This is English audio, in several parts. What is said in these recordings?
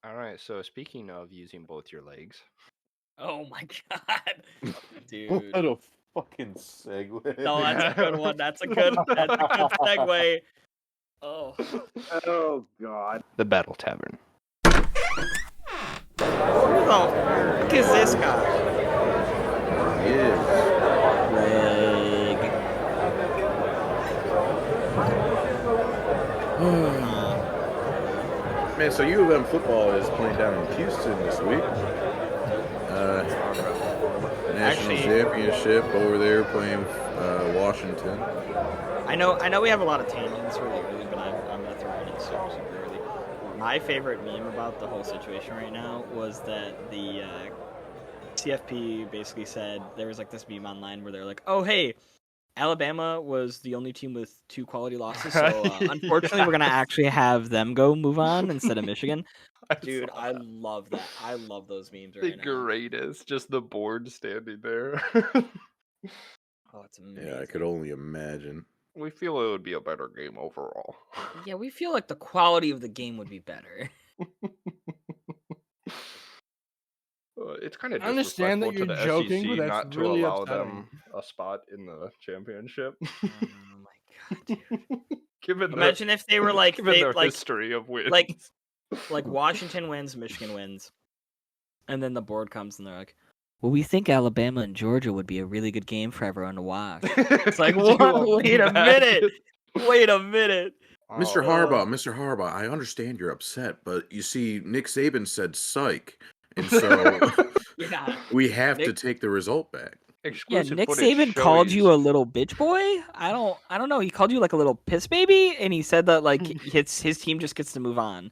All right. So speaking of using both your legs, Oh my god, What dude. a fucking segue. No, that's a good one. That's a good segue. Oh, Oh God. the Battle Tavern. Look is this guy? Yes. Greg. Man, so U of M football is playing down in Houston this week. National championship over there playing Washington. I know we have a lot of tangents really early, but I'm gonna throw it in super early. My favorite meme about the whole situation right now was that the CFP basically said there was like this meme online where they're like, "Oh hey, Alabama was the only team with 2 quality losses, so unfortunately we're gonna actually have them move on instead of Michigan." Dude, I love that. I love those memes The right now. greatest, just the board standing there. Oh, it's amazing. Yeah, I could only imagine. We feel it would be a better game overall. Yeah, we feel like the quality of the game would be better. It's kind of I understand that disrespectful to you're the joking, SEC but that's not to really allow upsetting. them a spot in the championship. Oh my god, dude. Given Imagine if they were like given they their like history of wins. like Washington wins, Michigan wins, and then the board comes and they're like, "Well, we think Alabama and Georgia would be a really good game for everyone to watch." It's like, Could you what? Wait a minute. imagine? Wait a minute. Mr. Oh, Harbaugh, I understand you're upset, but you see, Nick Saban said psych, and so Yeah. we have to Nick- take the result back. Yeah, exclusive Nick footage Saban called shows- you a little bitch boy. I don't know. He called you like a little piss baby, and he said that like his team just gets to move on.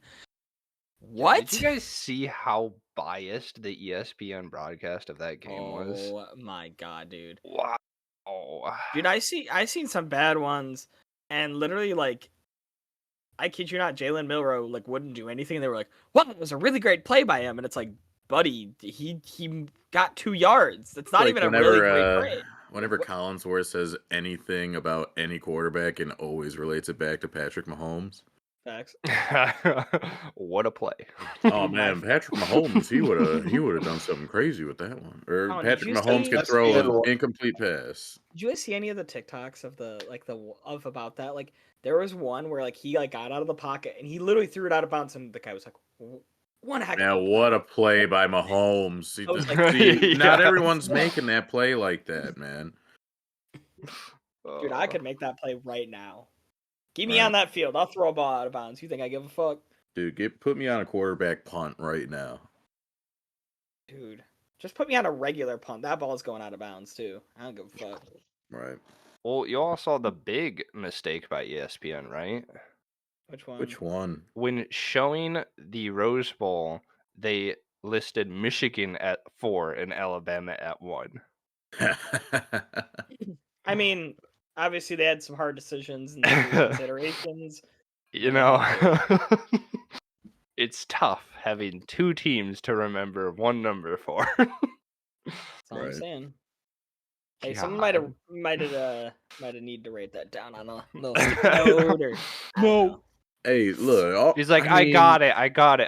What? Did you guys see how biased the ESPN broadcast of that game was? Oh my god, dude. Wow. Dude, I seen some bad ones, and literally like, I kid you not, Jalen Milroe like wouldn't do anything. They were like, "Well, it was a really great play by him," and it's like, buddy, he got 2 yards. That's not Like even a really great play. whenever Collinsworth says anything about any quarterback and always relates it back to Patrick Mahomes. Facts. What a play. Oh man, Patrick Mahomes, he would have done something crazy with that one. Or Oh, did Patrick you Mahomes see- could throw an incomplete pass. Did you guys see any of the TikToks of about that? Like, there was one where like he like got out of the pocket and he literally threw it out of bounds, and the guy was like, "One heck." Now, what a play by Mahomes. See, I was like, see, not Yes. everyone's making that play like that, man. Dude, I could make that play right now. Keep me Right. on that field. I'll throw a ball out of bounds. You think I give a fuck? Dude, put me on a quarterback punt right now. Dude, just put me on a regular punt. That ball's going out of bounds too. I don't give a fuck. Right. Well, you all saw the big mistake by ESPN, right? Which one? Which one? When showing the Rose Bowl, they listed Michigan at 4 and Alabama at 1. I mean, obviously they had some hard decisions and considerations. You know, it's tough having 2 teams to remember one number for. That's all I'm Right. saying. Hey, God. someone might have need to write that down on a little sticky note or I don't know. Hey, look. He's like, I mean, got it.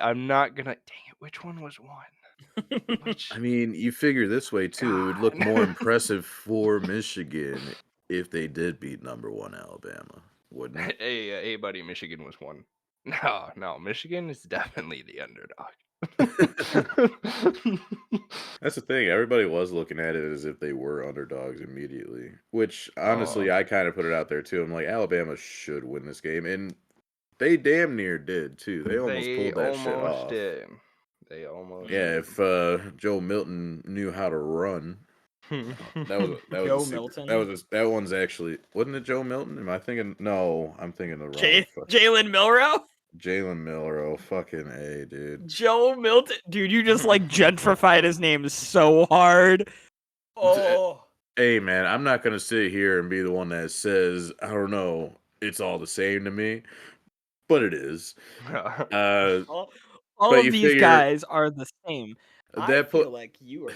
I'm not gonna. Dang it, which one was 1? Which... I mean, you figure this way too. It would look God. more impressive for Michigan if they did beat number 1 Alabama, wouldn't it? Hey, buddy, Michigan was 1. No, Michigan is definitely the underdog. That's the thing. Everybody was looking at it as if they were underdogs immediately. Which, honestly, I kind of put it out there too. I'm like, Alabama should win this game, and they damn near did too. They almost pulled that shit off. Did. They almost. Yeah, if Joe Milton knew how to run, that one's actually, wasn't it Joe Milton? Am I thinking? No, I'm thinking the wrong. Jalen Milroe? Jalen Milroe, fucking A, dude. Joe Milton, dude, you just like gentrified his name so hard. Oh, Hey, man, I'm not gonna sit here and be the one that says, I don't know, it's all the same to me, but it is. all But of you these figure- guys are the same. I That feel put like you are.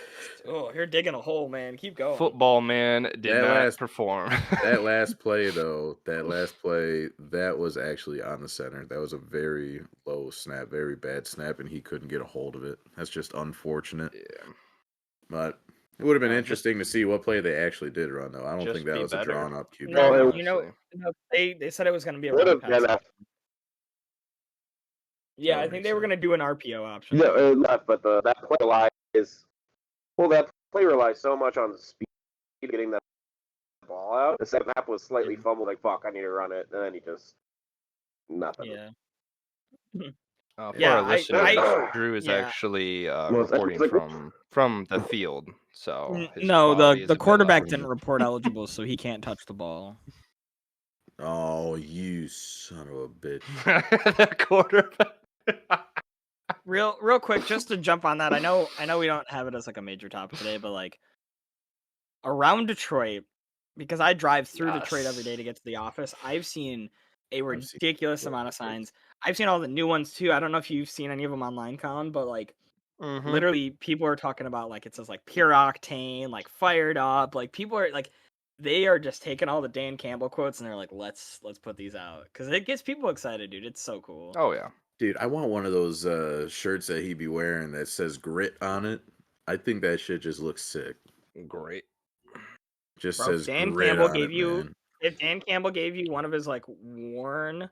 Oh, you're digging a hole, man. Keep going. Football man did That not last- perform. that last play though, that was actually on the center. That was a very low snap, very bad snap, and he couldn't get a hold of it. That's just unfortunate. Yeah. But it would have been Just- interesting to see what play they actually did run though. I don't just think that be was a better. drawn up QB. No, Well, you know, they said it was going to be a Would run have been pass. a Yeah, That I would think make they were sense. going to do an RPO option. no, left, but that play relies that play relies so much on speed getting that ball out. The second half was slightly Yeah. fumbled, like fuck, I need to run it, and then he just nothing. Yeah. For Yeah, our listeners, I- Drew is yeah. actually Well, it's reporting like- from the field. So his No, quality is the a bit quarterback low. didn't report eligible, so he can't touch the ball. Oh, you son of a bitch. The quarterback. Real quick, just to jump on that. I know we don't have it as like a major topic today, but like around Detroit, because I drive through Detroit every day to get to the office, I've seen a seen ridiculous little amount of Detroits. signs. I've seen all the new ones too. I don't know if you've seen any of them online, Colin, but like Mhm. literally people are talking about like it says like pure octane, like fired up. Like people are like they are just taking all the Dan Campbell quotes and they're like, let's put these out because it gets people excited, dude. It's so cool. Oh yeah. Dude, I want one of those shirts that he be wearing that says grit on it. I think that shit just looks sick. Great. Just Bro, says Dan grit Campbell on gave it, you man. if Dan Campbell gave you one of his like worn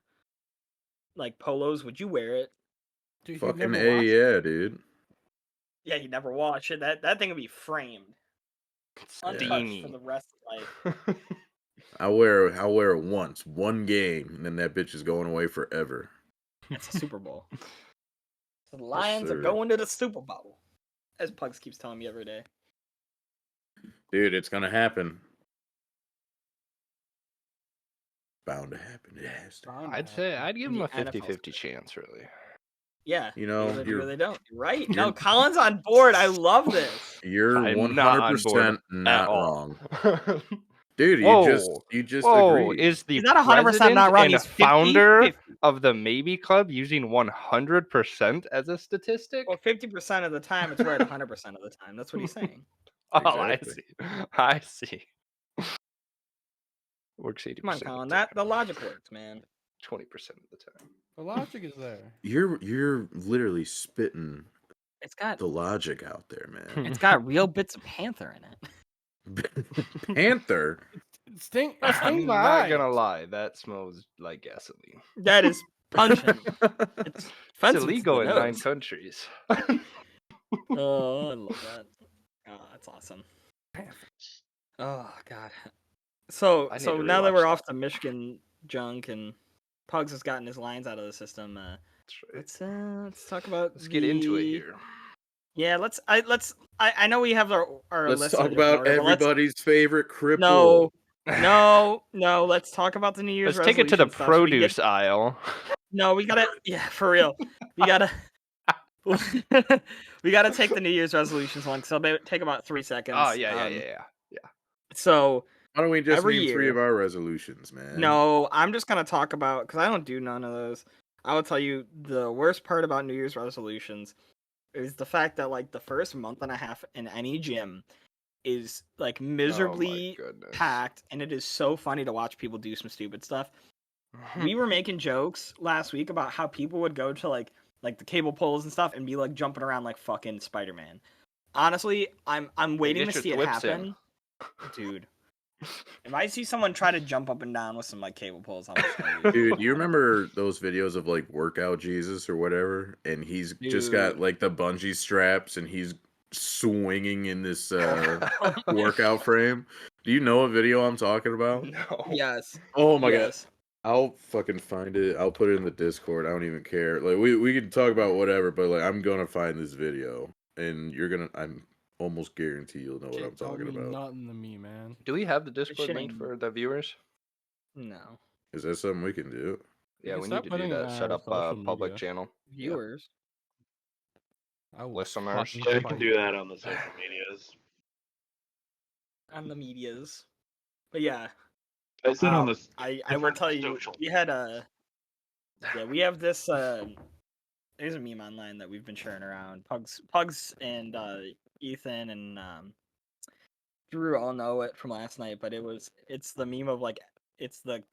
like polos, would you wear it? Dude, Fucking A, yeah, dude. Yeah, he'd never wash it. That thing would be framed, untouched for Steamy. the rest of life. I'll wear it once, one game, and then that bitch is going away forever. It's a Super Bowl. So the Lions are sir. going to the Super Bowl, as Pugs keeps telling me every day. Dude, it's gonna happen. Bound to happen. It has to. I'd give In him a the NFL 50-50 chance, really. Yeah, You know, they you're- really don't. You're right. you're- No, Colin's on board. I love this. You're I'm not on 100% board not at all. wrong. Dude, Whoa. you just Whoa, agreed. is the He's not 100% president not wrong. and He's founder 50-50. of the Maybe Club using 100% as a statistic? Well, 50% of the time, it's right 100% of the time. That's what he's saying. Oh, Exactly. I see. Works 80% Come on, of the Colin. time. The logic works, man. 20% of the time. The logic is there. You're literally spitting It's got the logic out there, man. it's got real bits of Panther in it. Panther. Sting I'm my not eye. gonna lie, that smells like gasoline. That is pungent. It's It's offensive to illegal the in 9 nose. countries. Oh, I love that. Oh, that's awesome. Oh God. So I need so to now that rewatch we're that. off the Michigan junk and Pugs has gotten his lines out of the system, That's right. let's talk about Let's get into it the- here. Yeah, I know we have our Let's list talk in different about order, but let's- everybody's favorite cripple. No. Let's talk about the New Year's. Let's take it to the resolution stuff. Should we get- produce aisle. No, we gotta. Yeah, for real. We gotta. We gotta take the New Year's resolutions one because it'll take about 3 seconds. Oh, yeah. So Why don't we just Every name 3 year- of our resolutions, man? no, I'm just gonna talk about because I don't do none of those. I will tell you the worst part about New Year's resolutions is the fact that like the first month and a half in any gym is like miserably Oh my goodness. packed, and it is so funny to watch people do some stupid stuff. We were making jokes last week about how people would go to like the cable poles and stuff and be like jumping around like fucking Spider-Man. Honestly, I'm waiting Get to your see it thwips in. happen. Dude. If I see someone try to jump up and down with some like cable poles, I'll just tell you. Dude, you remember those videos of like workout Jesus or whatever? And he's just got Dude. like the bungee straps and he's swinging in this Oh my workout frame. Do you know what video I'm talking about? No. Yes. Oh my god. Yes. I'll fucking find it. I'll put it in the Discord. I don't even care. Like we can talk about whatever, but like I'm gonna find this video and I'm almost guarantee you'll know what I'm Don't talking mean about. nothing to me, man. Do we have the Discord link shitting. for the viewers? No. Is that something we can do? Yeah, can we start need to do putting it that. on Set our up a social public media. channel. Viewers. I will Listeners. fucking Yeah, you fight can do that on the social medias. On the medias. But yeah. I said on the. I will tell you social we had we have this there's a meme online that we've been sharing around. Pugs and Ethan and Drew all know it from last night, but it's the meme of like it's the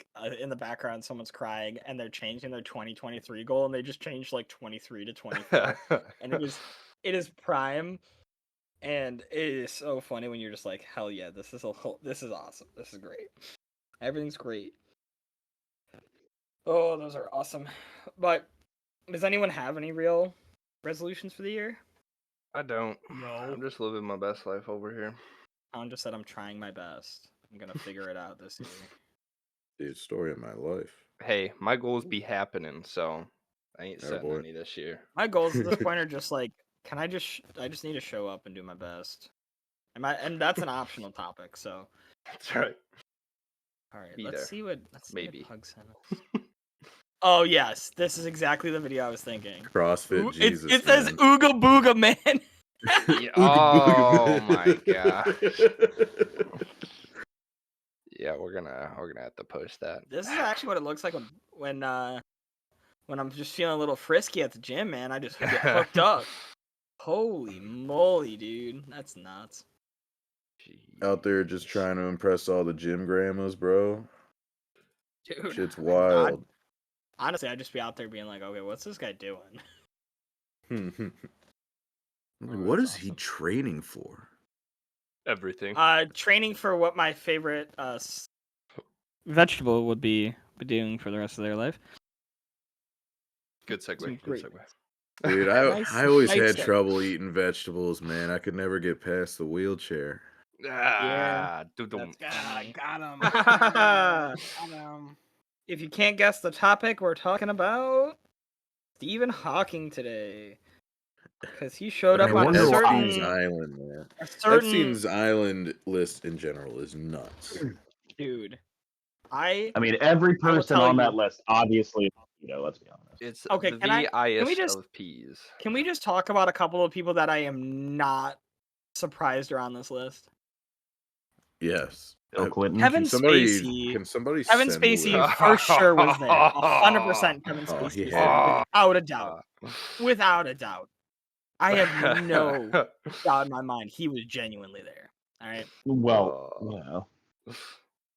in the background someone's crying and they're changing their 2023 goal and they just changed like 23 to 24 and it is prime and it is so funny when you're just like hell yeah this is awesome, this is great, everything's great. Oh, those are awesome. But does anyone have any real resolutions for the year? I don't. No. I'm just living my best life over here. Alan just said I'm trying my best. I'm gonna figure it out this year. Dude, story of my life. Hey, my goals be happening, so I ain't setting boy. any this year. My goals at this point are just like, I just need to show up and do my best. And that's an optional topic, so. That's right. All right, Be let's there. see what Maybe. Pug sent us. Oh yes, this is exactly the video I was thinking. CrossFit Jesus. It says man. Ooga Booga Man. Yeah, Ooga oh booga, my man. god. Yeah, we're gonna have to post that. This is actually what it looks like when I'm just feeling a little frisky at the gym, man. I just get hooked up. Holy moly, dude, that's nuts. Out there just trying to impress all the gym grandmas, bro. Dude, Shit's wild. Honestly, I'd just be out there being like, okay, what's this guy doing? What that's is he awesome. training for? Everything. Training for what my favorite vegetable would be doing for the rest of their life. Good segue. Some Good great- segue. Dude, Nice- I always nice had segue. trouble eating vegetables, man. I could never get past the wheelchair. Ah, doo-dum. That's funny. Got him. Got him. If you can't guess the topic, we're talking about Stephen Hawking today. Because he showed up on a Epstein's certain Island, man. a certain Epstein's Island list in general is nuts. dude. I mean, every I will person tell on you- that list, obviously, let's be honest. It's Okay, the can we VIest just- of peas. Can we just talk about a couple of people that I am not surprised are on this list? Yes. Bill Clinton. Kevin Can somebody Spacey. can somebody Kevin send the Spacey list? for sure was there. 100% Kevin Oh, Spacey he was had there, to without a doubt. Without a doubt. I have no doubt in my mind he was genuinely there. All right. Well, Oh.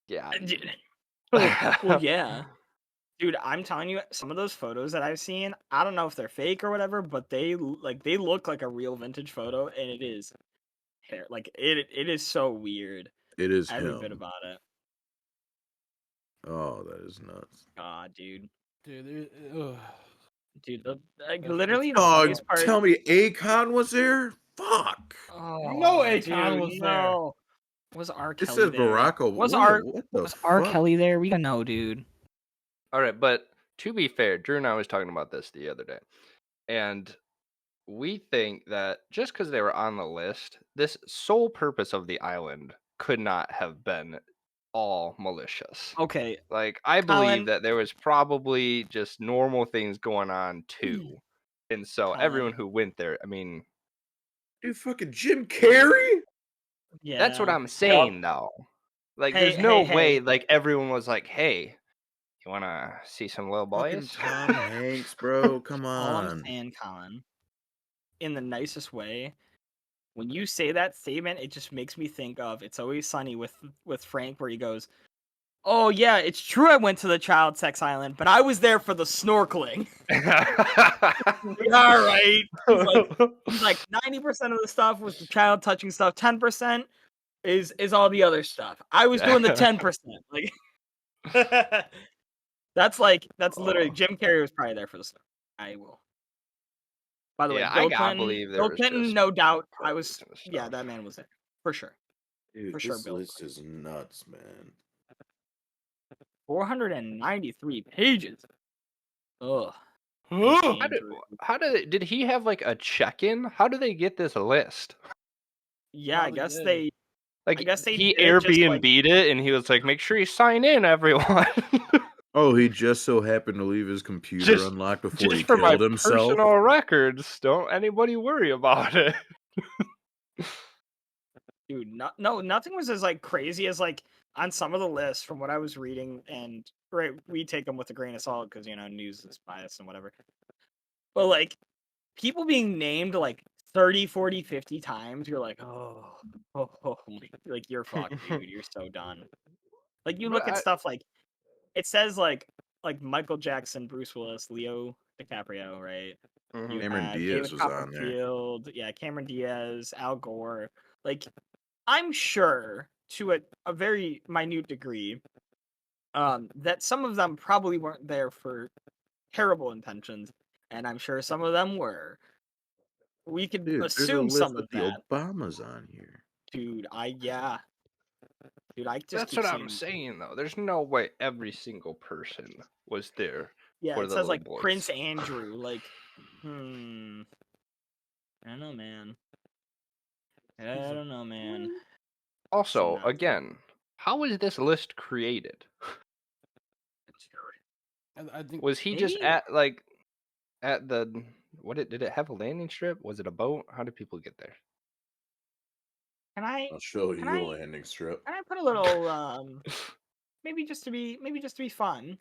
Yeah. Well, yeah. Dude, I'm telling you, some of those photos that I've seen, I don't know if they're fake or whatever, but they look like a real vintage photo, and it is hair. Like it is so weird. It is Every him. bit about it. Oh, that is nuts. God, dude. Dude, Dude, like, That's- literally the Oh, funniest part. tell me Akon was there? Fuck. Oh, know Akon dude, was no. Was R. It Kelly says there? Barack Obama. Was What R. fuck? Kelly there? We don't know, dude. All right, but to be fair, Drew and I was talking about this the other day, and we think that just because they were on the list, this sole purpose of the island could not have been all malicious. Okay, Like, I believe Colin- that there was probably just normal things going on too, and so Colin. everyone who went there, I mean, Dude, fucking Jim Carrey? yeah. that's what I'm saying though. Like, Hey, there's no hey, way hey. like everyone was like, "Hey, you want to see some little Fucking boys?" Tom Hanks, bro. Come All I'm on. saying, Colin, in the nicest way, when you say that statement, it just makes me think of It's Always Sunny with Frank, where he goes, "Oh yeah, it's true I went to the child sex island, but I was there for the snorkeling." All right. He's like 90% of the stuff was the child touching stuff. 10% is all the other stuff. I was doing the 10%. Like that's literally Jim Carrey was probably there for the stuff. I will. By the Yeah, way, I Bill gotta Clinton, believe there Bill was Clinton, just no doubt. I parties was. and Yeah, stuff. that man was there for sure. Dude, For sure, this Bill list is nuts, man. 493 pages. Ugh. Did he have like a check-in? How do they get this list? Yeah, I Probably guess did. they. Like, I guess they he did it just, like- Airbnb'd it, and he was like, "Make sure you sign in, everyone." Oh, he just so happened to leave his computer Just- unlocked before Just he for my killed himself. personal records, don't anybody worry about it. Dude, nothing was as like crazy as like on some of the lists from what I was reading, and right, we take them with a grain of salt because news is biased and whatever. But like people being named like 30, 40, 50 times, you're like, oh, like you're fucked, dude. You're so done. Like you look at But stuff like it says like Michael Jackson, Bruce Willis, Leo DiCaprio, right? You Cameron had Diaz David was on there. Copperfield, yeah, Cameron Diaz, Al Gore. Like, I'm sure to a very minute degree, that some of them probably weren't there for terrible intentions, and I'm sure some of them were. We could Dude, there's a assume list some with of the that, Obamas on here. dude. Dude, I just that's keep what I'm seeing. saying, though. There's no way every single person was there Yeah, for it the says little like boys. Prince Andrew. Like, I don't know, man. I don't know, man. Also, nuts. again, how was this list created? I think Was he just Maybe- at the did it have a landing strip? Was it a boat? How did people get there? Can I I'll show you Can the I- landing strip. can I put a little maybe just to be fun?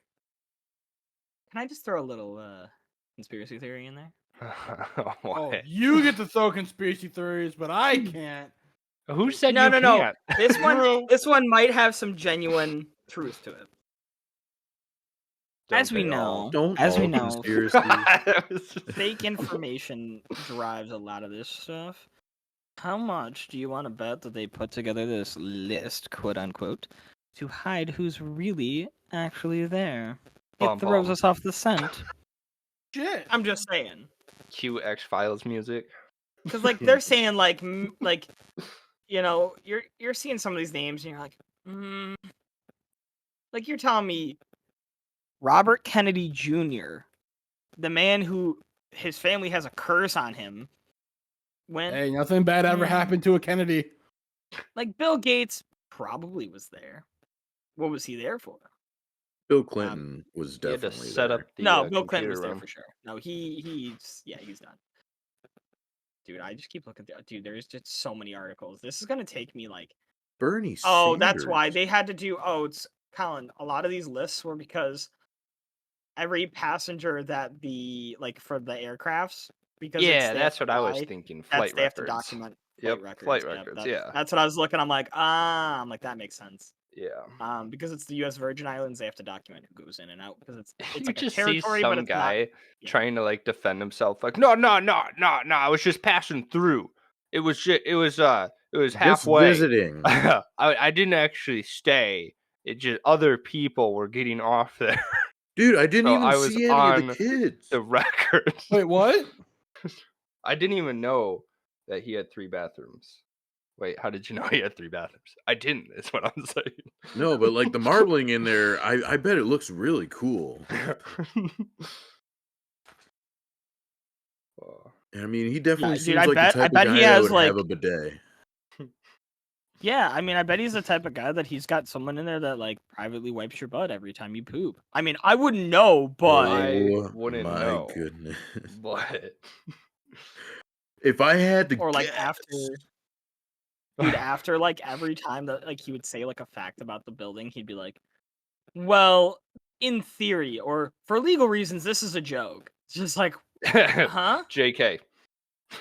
Can I just throw a little conspiracy theory in there? oh, What? you get to throw conspiracy theories, but I can't. Who said No, you no, no. can't? This one might have some genuine truth to it. As Don't we they all? know, Don't as we all know, conspiracies. fake information drives a lot of this stuff. How much do you want to bet that they put together this list, quote unquote, to hide who's really actually there? Bum, It throws bum. us off the scent. Shit. I'm just saying. Cue X-Files music. Because like they're saying like you know, you're seeing some of these names and you're like, like you're telling me Robert Kennedy Jr., the man who his family has a curse on him, went Hey, nothing bad ever happened to a Kennedy. like Bill Gates probably was there. What was he there for? Bill Clinton was He had to definitely set there. up the No, Bill Clinton computer was there room. for sure. No, he's done. Dude, I just keep looking. Dude, there's just so many articles. This is gonna take me like. Bernie Oh, Sanders. that's why they had to do. Oh, it's Colin. A lot of these lists were because every passenger that the like for the aircrafts because Yeah, they that's have what to I was fly, thinking. That's Flight they have to records. document Yep, records. flight Yep, records. that's, Yeah, that's what I was looking. I'm like that makes sense. yeah. Because it's the U.S. Virgin Islands, they have to document who goes in and out because it's You like a just see territory, but some it's guy not. Yeah. trying to like defend himself, like, no, I was just passing through. It was Just halfway. visiting. I didn't actually stay. It just other people were getting off there. Dude, I didn't So even I was see any of on the kids. the record. Wait, what? I didn't even know that he had 3 bathrooms. Wait, how did you know he had 3 bathrooms? I didn't. Is what I'm saying. No, but like the marbling in there, I bet it looks really cool. I mean, he definitely dude, seems I like bet- the type I bet of he guy that has, would like- have a bidet. Yeah, I mean, I bet he's the type of guy that he's got someone in there that like privately wipes your butt every time you poop. I mean, I wouldn't know, but I Oh wouldn't my know. goodness. But If I had to or like guess, after like every time that like he would say like a fact about the building, he'd be like, "Well, in theory, or for legal reasons, this is a joke." It's just like, huh? JK.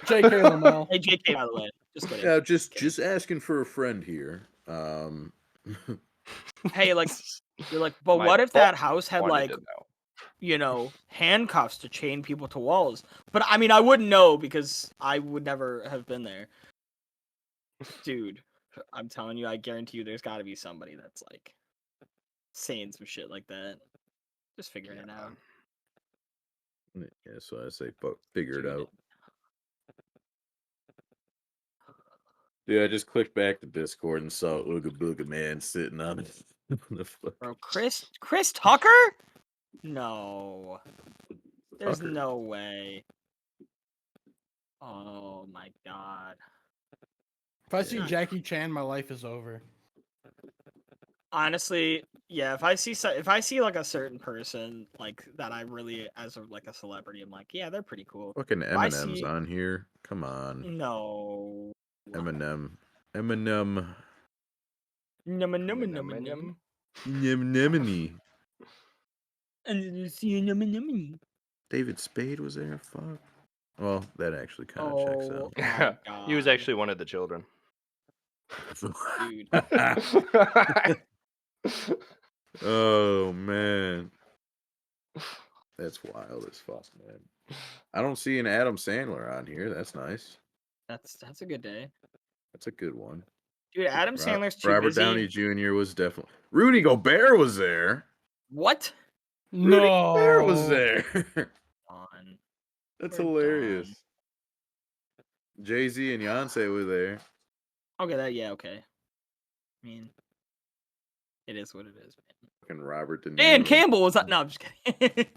J.K. Lamel. Hey, JK, by the way, just kidding. yeah, just kidding. asking for a friend here. Hey, like you're like, but My what if butt that house had wanted like to know. handcuffs to chain people to walls? But I mean, I wouldn't know because I would never have been there. Dude, I'm telling you, I guarantee you there's got to be somebody that's like saying some shit like that. Just figuring it out. Yeah, so I say, figure it out. Dude, I just clicked back to Discord and saw Ooga Booga Man sitting on it. Bro, Chris Tucker? No. There's Tucker. no way. Oh my god. If I see Yeah. Jackie Chan, my life is over. Honestly, yeah, if I see like a certain person like that I really as a like a celebrity, I'm like, yeah, they're pretty cool. Fucking I Eminem's see- on here. Come on. No. Eminem. Num. Nemini. And you see David Spade was there. Fuck. Well, that actually kind of checks Oh out. my He was God. actually one of the children. Dude. Oh man, that's wild as fuck, man. I don't see an Adam Sandler on here. That's nice. That's a good day. That's a good one. Dude, Adam Sandler's too Robert busy. Downey Jr. was definitely. Rudy Gobert was there. What? Rudy Gobert was No. there. On. That's We're hilarious. Jay-Z and Beyonce were there. Okay, okay. I mean, it is what it is, man. Fucking Robert De Niro. Dan Campbell was that? No, I'm just kidding. Dude,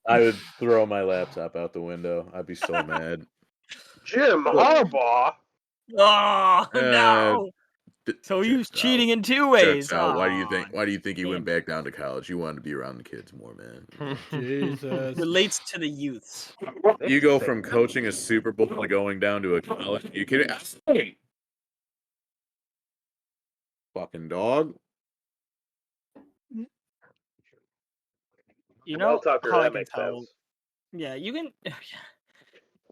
I would throw my laptop out the window. I'd be so mad. Jim Harbaugh. Oh no! So he was Checks cheating out. in two ways. Checks out. Why do you Aw, think? Why do you think he went damn. back down to college? You wanted to be around the kids more, man. Jesus. Relates to the youths. You go from coaching a Super Bowl to going down to a college. You kidding? Hey. Fucking dog. You know Tucker, how I that can makes tell. sense. Yeah, you can.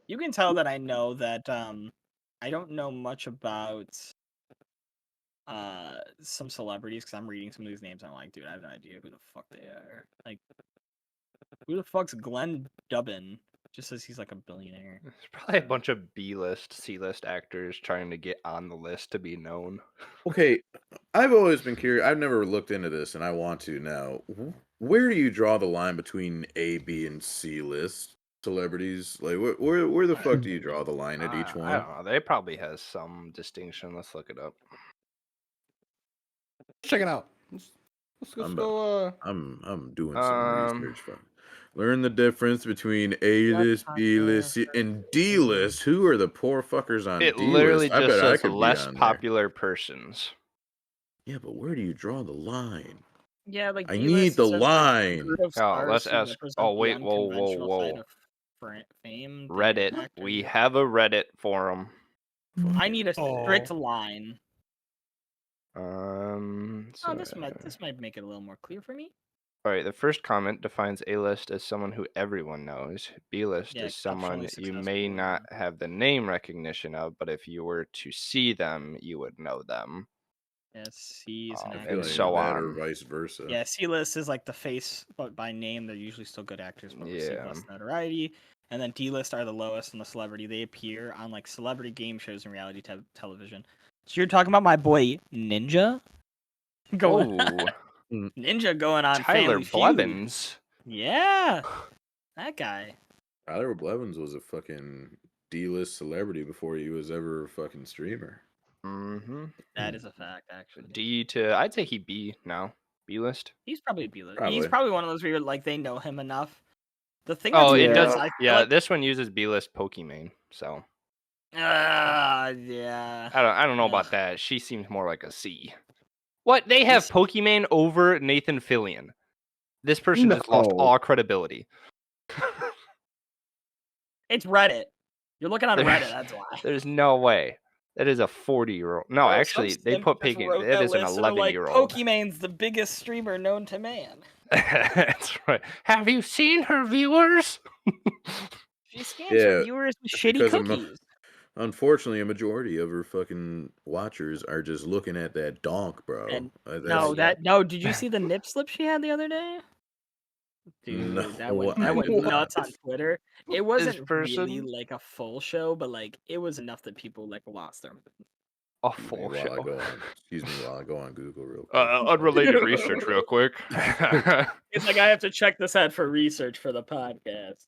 You can tell that I know that. I don't know much about some celebrities because I'm reading some of these names. And I'm like, dude, I have no idea who the fuck they are. Like, who the fuck's Glenn Dubbin? Just says he's like a billionaire. There's probably a bunch of B-list, C-list actors trying to get on the list to be known. Okay, I've always been curious. I've never looked into this, and I want to now. Where do you draw the line between A, B, and C list celebrities? Like, where the fuck do you draw the line at each I one? don't know. They probably has some distinction. Let's look it up. Check it out. Let's go. I'm doing some research. Learn the difference between A list, B list, and D list. Who are the poor fuckers on It D literally list? I just bet I says could be less on there. popular persons. Yeah, but where do you draw the line? Yeah, like I D-list need the says, like, a line. group of Oh, stars let's who ask. represent Oh the wait, whoa, unconventional side whoa. of fame. They Reddit. act We as- have a Reddit forum. I need a strict Oh. line. So, Oh, this might make it a little more clear for me. all right, the first comment defines A-list as someone who everyone knows. B-list Yeah, is someone exceptionally you may successful. not have the name recognition of, but if you were to see them, you would know them. Yeah, C is an I actor. feel And like so that or on. vice versa. Yeah, C-list is like the face, but by name they're usually still good actors, but receive Yeah. less notoriety. And then D-list are the lowest in the celebrity. They appear on like celebrity game shows and reality television. So you're talking about my boy Ninja? Oh, Ninja going on Tyler Family Feud. Blevins. Yeah, that guy. Tyler Blevins was a fucking D-list celebrity before he was ever a fucking streamer. Mm-hmm. That is a fact, actually. D to, I'd say he B now. B-list. He's probably B-list. Probably. He's probably one of those where like they know him enough. The thing Oh, that's it weird does. is I feel Yeah, like, this one uses B-list Pokimane, so yeah. I don't know about that. She seems more like a C. What? They have This- Pokimane over Nathan Fillion. This person just lost No. all credibility. It's Reddit. You're looking on Reddit, that's why. There's no way. That is a 40-year-old. No, Bro, actually, some they simp put just Pokimane. wrote That is an list and they're like, 11-year-old. Pokimane's the biggest streamer known to man. That's right. Have you seen her viewers? She scams Yeah, her viewers with shitty because of cookies. Unfortunately, a majority of her fucking watchers are just looking at that donk, bro. And That's- did you see the nip slip she had the other day? Dude, No, that went I did nuts not. on Twitter. It wasn't person? really like a full show, but like it was enough that people like lost their. A Excuse me full while I show. go on. Excuse me while I go on Google real quick. Unrelated research, real quick. It's like I have to check this out for research for the podcast.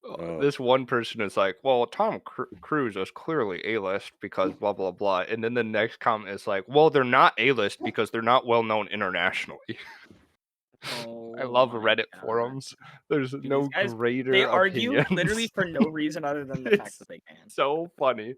Oh. This one person is like, well, Tom Cruise is clearly A-list because blah, blah, blah. And then the next comment is like, well, they're not A-list because they're not well-known internationally. I love my Reddit God. forums. There's Dude, no these guys, greater They argue opinions. literally for no reason other than the fact It's that they can. so funny.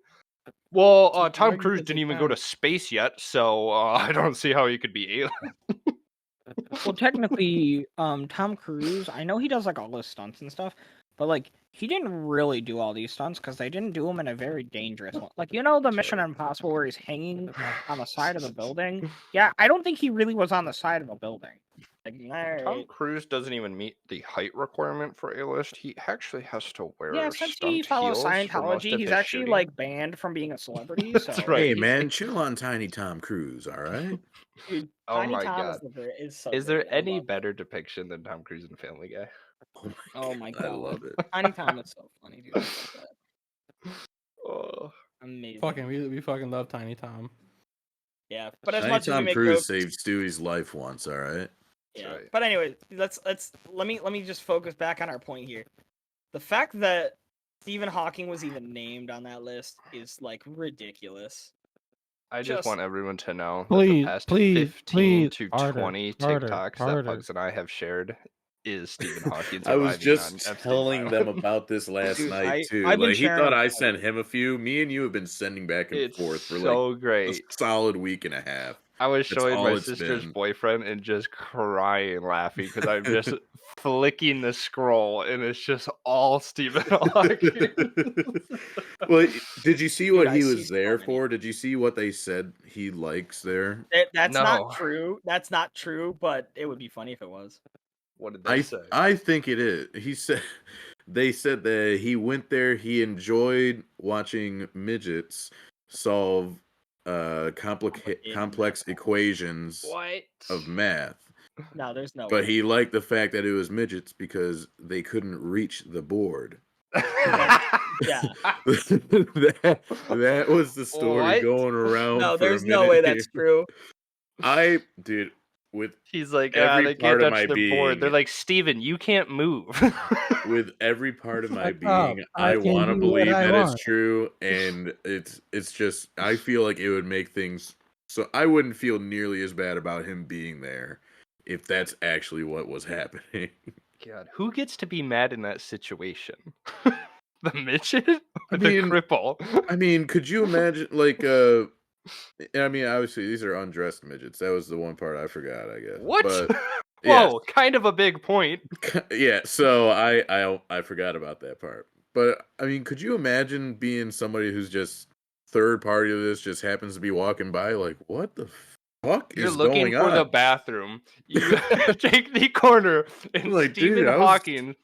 Well, They Tom argue Cruise 'cause didn't they even go to can. space yet, so I don't see how he could be A-list. Well, technically, Tom Cruise, I know he does like all his stunts and stuff, but like he didn't really do all these stunts because they didn't do them in a very dangerous one. Like the Mission Impossible where he's hanging on the side of a building. Yeah, I don't think he really was on the side of a building. Like, all Tom right. Cruise doesn't even meet the height requirement for A-list. He actually has to wear Yeah, since he stunt follows heels for most Scientology, of he's his actually shooting. like banned from being a celebrity. That's So right. Hey He's man, like, chill on Tiny Tom Cruise, all right? dude, oh Tiny my Tom god, is so is great. there I any love it. better depiction than Tom Cruise in Family Guy? Oh my god, I love it. Tiny Tom is so funny, dude. I love that. Oh, Amazing. Fucking, we fucking love Tiny Tom. Yeah, but as Tiny much as we Tom make Cruise jokes, saved Stewie's life once, all right? that's yeah. right. But anyway, let me just focus back on our point here. The fact that Stephen Hawking was even named on that list is like ridiculous. I just want everyone to know that the Please, past please, 15 to harder, 20 harder, TikToks that harder. Pugs and I have shared is Stephen Hawking I was surviving on just Epstein's telling them island. about this last Dude, night too. I've been Like he sharing thought them I all sent week. him a few. Me and you have been sending back and It's forth for like so a great. solid week and a half. I was That's showing my all it's sister's been. boyfriend and just crying laughing because I'm just flicking the scroll and it's just all Stephen Hawking. Well, did you see Dude, what I he see was so there many. for? Did you see what they said he likes there? That's No. not true. That's not true, but it would be funny if it was. What did they say? I think it is. He said they said that he went there. He enjoyed watching midgets solve complex equations What? of math. No, there's no But way. he liked the fact that it was midgets because they couldn't reach the board. Yeah. that was the story What? going around No, for a there's no minute way here. that's true. Dude, with He's like, every they can't part of touch my their board. They're being, like, Steven, you can't move. with every part of my Shut up. being, I I can want to do what believe I that it's want. true, and it's just I feel like it would make things so I wouldn't feel nearly as bad about him being there if that's actually what was happening. God, who gets to be mad in that situation? The midget or I the mean, cripple? I mean, could you imagine like I mean, obviously these are undressed midgets. That was the one part I forgot, I guess. What? But Whoa, kind of a big point. yeah, so I forgot about that part. But I mean, could you imagine being somebody who's just third party to this, just happens to be walking by, like, what the fuck You're is looking going for the on? bathroom. You take the corner, and Like, Stephen dude, Hawking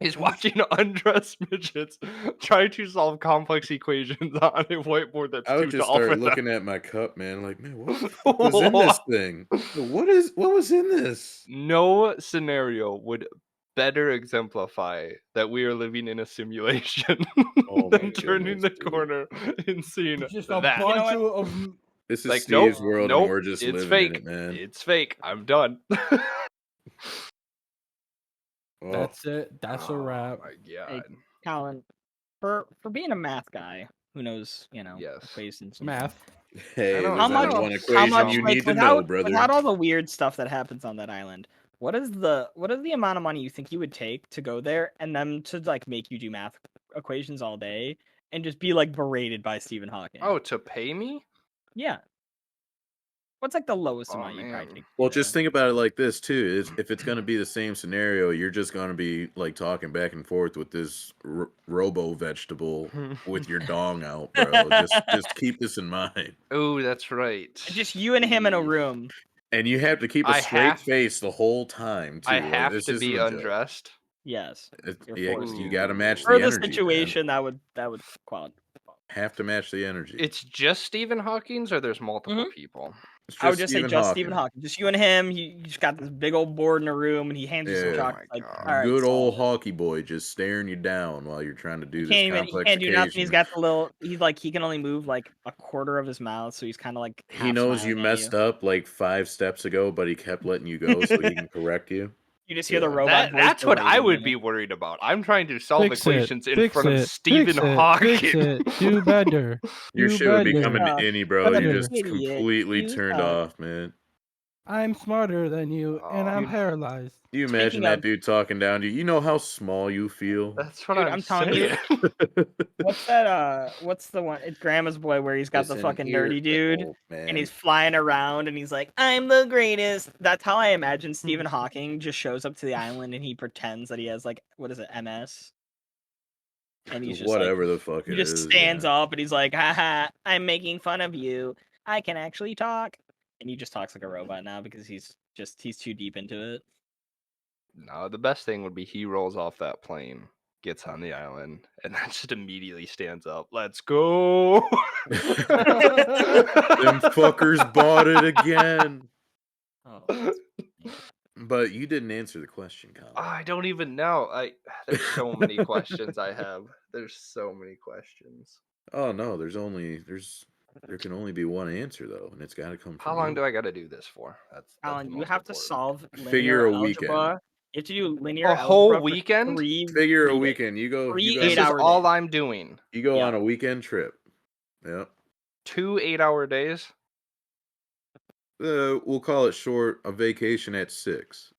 is watching undressed midgets try to solve complex equations on a whiteboard that's I would too just tall for start them. looking at my cup, man. Like, man, what the fuck was in this thing? What was in this? No scenario would better exemplify that we are living in a simulation Oh my than turning goodness, the dude. corner and seeing It's just a that. You know bunch what? of This is Like, Steve's world, and nope, we're just it's living in fake. it, man. It's fake. I'm done. Oh, That's it. That's a wrap. Oh my Hey, god. Colin, for being a math guy who knows, Yes. equations and Math. hey, don't- there's I only don't- one how equation much you like need to know, without brother. all the weird stuff that happens on that island, what is the amount of money you think you would take to go there and them to like make you do math equations all day and just be like berated by Stephen Hawking? Oh, to pay me? yeah. What's like the lowest Oh, amount you probably man. take? Well, just think about it like this too: is if it's going to be the same scenario, you're just going to be like talking back and forth with this robo vegetable with your dong out, bro. Just keep this in mind, Oh, that's right. just you and him in a Steve. room. and you have to keep a I straight have- face the whole time too. I Like, have this to isn't be a joke. undressed. Yes. You're Yeah, forced you to. got to match For the the energy. Man. situation, that would qualify. Have to match the energy. It's just Stephen Hawking's, or there's multiple people? It's I would just just say Stephen just Hawking. Stephen Hawking. Just you and him. You just got this big old board in a room, and he hands you some Yeah. chocolate. Oh my Like, God. all right, Good old solve Hawky boy just staring you down while you're trying to do it. this He complex can't do nothing. He's occasion. got the little. He's like he can only move like a quarter of his mouth, so he's kind of like He half knows you smiling at messed up like 5 steps ago, but he kept letting you go so he can correct you. You just hear the Yeah. robot voice. That's what I berating would you. be worried about. I'm trying to solve Fix it. equations in Fix front of it. Stephen Fix it. Hawking. Fix it. Do better. Your Do shit would be better. coming to any, bro. better. You just Idiot. completely You turned suck. off, man. I'm smarter than you, and I'm Dude. paralyzed. Do you imagine Speaking that of- dude talking down to you? You know how small you feel? That's what Dude, I'm I'm telling you. saying. What's that? What's the one? It's Grandma's Boy where he's got the Listen fucking here, nerdy dude. oh, man. And he's flying around and he's like, I'm the greatest. That's how I imagine Stephen Hawking just shows up to the island and he pretends that he has like, what is it, MS? And he's just whatever like, the fuck he it just is. stands yeah. up and he's like, haha, I'm making fun of you. I can actually talk. And he just talks like a robot now because he's too deep into it. No, the best thing would be he rolls off that plane, gets on the island, and then just immediately stands up. Let's go. Them fuckers bought it again. Oh, that's funny. But you didn't answer the question, Colin. I don't even know. There's so many questions I have. There's so many questions. Oh no, there can only be one answer though, and it's got to come from How long you. do I got to do this for? That's Alan, the you most have to important. solve linear Figure a algebra. You have to do linear A whole algebra for weekend? Figure a 3 days. weekend. You go. Three You This go. is 8-hour all days. I'm doing. You go Yeah. on a weekend trip. Yep. 2 8-hour days. We'll call it short. A vacation at 6.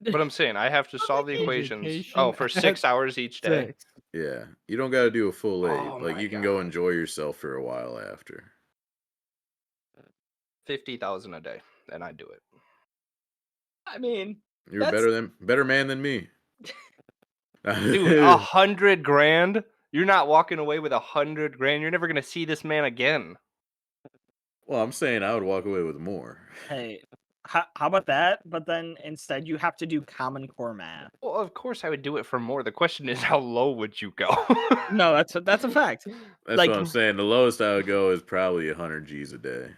But I'm saying I have to solve the equations. Vacation Oh, for 6 at hours each day. 6. Yeah, you don't got to do a full 8. Oh Like my you can go God. enjoy yourself for a while after. 50,000 a day, and I do it. I mean, You're That's- better man than me. Dude, 100 grand. You're not walking away with 100 grand. You're never gonna see this man again. Well, I'm saying I would walk away with more. hey, how about that? But then instead you have to do Common Core math. Well, of course I would do it for more. The question is, how low would you go? No, that's a fact. That's Like- what I'm saying. The lowest I would go is probably 100 G's a day.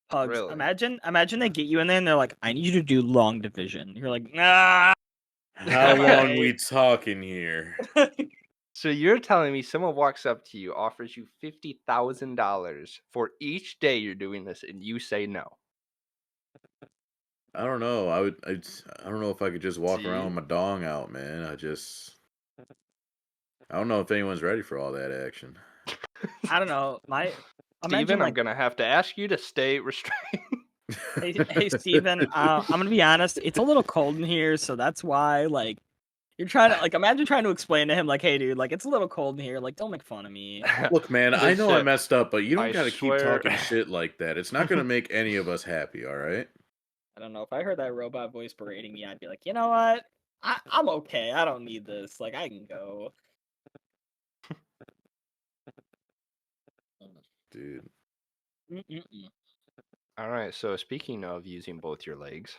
Pugs. Really? Imagine they get you in there and they're like, I need you to do long division. You're like, nah. How long Alright. we talking here? So you're telling me someone walks up to you, offers you $50,000 for each day you're doing this, and you say no? I don't know. I don't know if I could just walk around See? with my dong out, man. I don't know if anyone's ready for all that action. I don't know. Steven, I'm gonna have to ask you to stay restrained. Hey Steven, I'm gonna be honest, it's a little cold in here, so that's why, like, you're trying to, like, imagine trying to explain to him, like, hey dude, like, it's a little cold in here, like, don't make fun of me. Look, man, I know I Listen, messed up, but you don't I got to keep swear- talking shit like that. It's not going to make any of us happy, all right? I don't know, if I heard that robot voice berating me, I'd be like, you know what? I'm okay, I don't need this, like, I can go. Dude. Mm-mm-mm. All right. So speaking of using both your legs,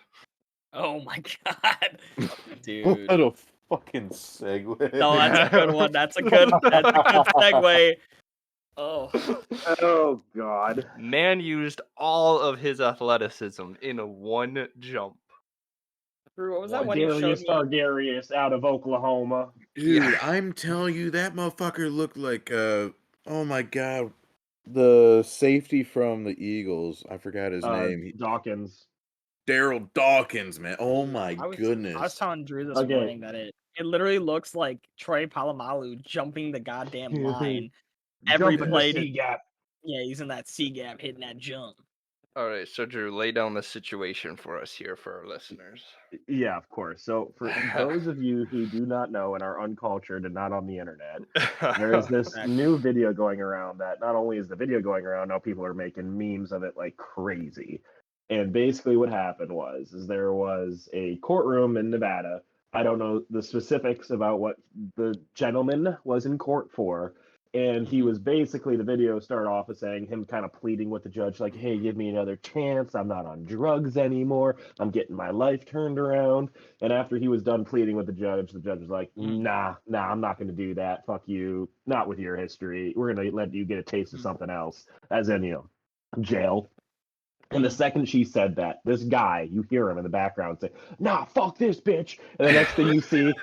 Oh my god. Dude. What a fucking segue. No, that's a good one. That's a good segue. Oh. Oh God. man used all of his athleticism in a one jump. Drew, what was that one you showed Darius me? Targaryen out of Oklahoma. Dude, Yeah. I'm telling you, that motherfucker looked like, oh my god, the safety from the Eagles. I forgot his name. Dawkins. Daryl Dawkins, man. Oh my I was goodness. telling Drew this Okay. morning that it literally looks like Troy Polamalu jumping the goddamn line. Every Jumping play the to- C gap. Yeah, he's in that C gap hitting that jump. All right. So Drew, lay down the situation for us here for our listeners. Yeah, of course. So for those of you who do not know and are uncultured and not on the internet, there is this new video going around that not only is the video going around, now people are making memes of it like crazy. And basically what happened is there was a courtroom in Nevada. I don't know the specifics about what the gentleman was in court for. And he was basically, the video started off as saying him kind of pleading with the judge, like, hey, give me another chance. I'm not on drugs anymore. I'm getting my life turned around. And after he was done pleading with the judge was like, nah, I'm not going to do that. Fuck you. Not with your history. We're going to let you get a taste of something else, as in, jail. And the second she said that, this guy, you hear him in the background say, nah, fuck this bitch. And the next thing you see,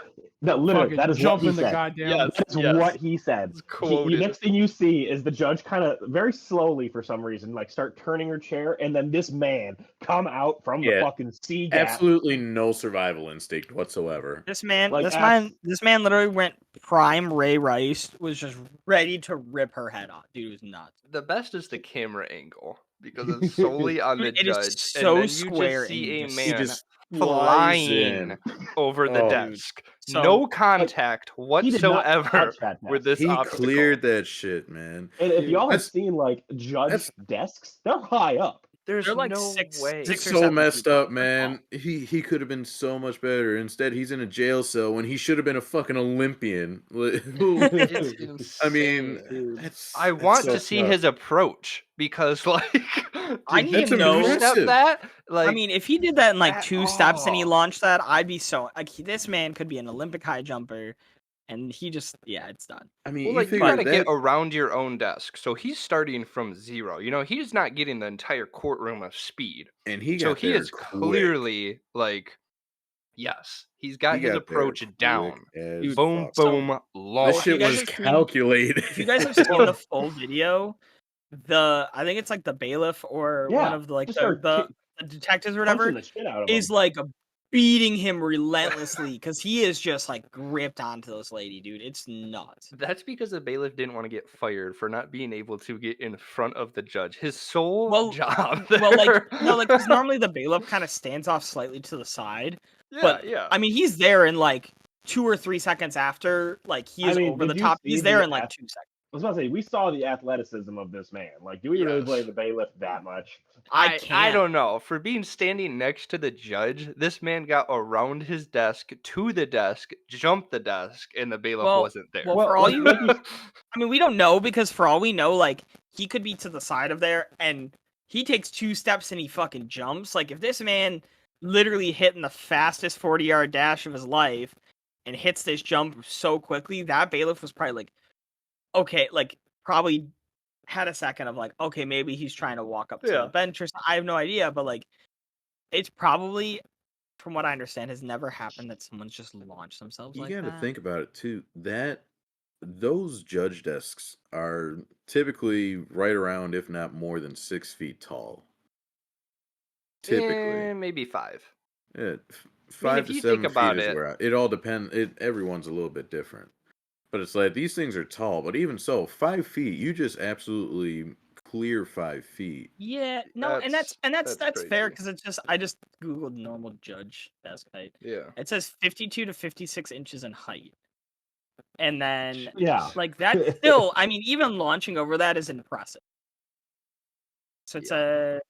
literally, that is what jump he in the said. goddamn. That's what he said. It's quoted. Next thing you see is the judge kind of very slowly, for some reason, like start turning her chair, and then this man come out from the Yeah. fucking C gap. Absolutely no survival instinct whatsoever. This man, Like, this man literally went prime Ray Rice, was just ready to rip her head off. Dude, it was nuts. The best is the camera angle because it's solely on the It is judge, so and then you square just see a and He man just flies flying in. over the Oh. desk. So, No contact He did not whatsoever touch that desk. with this He obstacle. cleared that shit, man. And if y'all have That's- seen like judge that's- desks, they're high up. There's They're like no way. It's 6 or so 7 messed feet tall. up, man. He could have been so much better. Instead, he's in a jail cell when he should have been a fucking Olympian. It's I mean, insane. that's I that's want so to see tough. his approach because, like, I did need he That's to know. two-step impressive. that? I Like, mean, if he did that in like that- 2 steps and he oh. launched that, I'd be so like this man could be an Olympic high jumper, and he just it's done. I mean, Well, you like, you figure gotta get that, around your own desk. So he's starting from 0. You know, he's not getting the entire courtroom of speed. and he So got he there is quick. clearly like, yes, he's He got his got there approach quick down. as Dude, Boom, fuck. So- boom, This launch. you shit guys was have seen- calculated. If you guys have seen the full video, I think it's like the bailiff or one Yeah, of the like just the, start the detectives or punching whatever the shit out of is him. like beating him relentlessly because he is just like gripped onto this lady, dude. It's nuts. That's because the bailiff didn't want to get fired for not being able to get in front of the judge. His sole Well, job Well, like there. no, like because normally the bailiff kind of stands off slightly to the side. yeah, but, yeah. I mean, he's there in like 2 or 3 seconds after, like he I is mean, over the did you top. see He's there the in like 2 seconds. I was about to say, we saw the athleticism of this man. Like, do we really Yes. blame the bailiff that much? I I can't. don't know. For being standing next to the judge, this man got around his desk to the desk, jumped the desk, and the bailiff Well- wasn't there. well, for all like, you- like you I mean, we don't know because for all we know, like he could be to the side of there and he takes 2 steps and he fucking jumps. Like if this man literally hitting the fastest 40-yard dash of his life and hits this jump so quickly, that bailiff was probably like, okay, like probably had a second of like, okay, maybe he's trying to walk up to Yeah. the bench or something. I have no idea, but like it's probably, from what I understand, has never happened that someone's just launched themselves You like got to that. think about it too. Those judge desks are typically right around, if not more than 6 feet tall. Typically, Maybe 5. yeah, 5 if to you 7 think feet about is it- where it all depends. Everyone's a little bit different, but it's like these things are tall. But even so, 5 feet, you just absolutely clear 5 feet. Yeah, no, and that's That's fair crazy. because it's just I just googled normal judge desk height. Yeah. It says 52 to 56 inches in height, and then Yeah. like that still, I mean, even launching over that is impressive. So it's a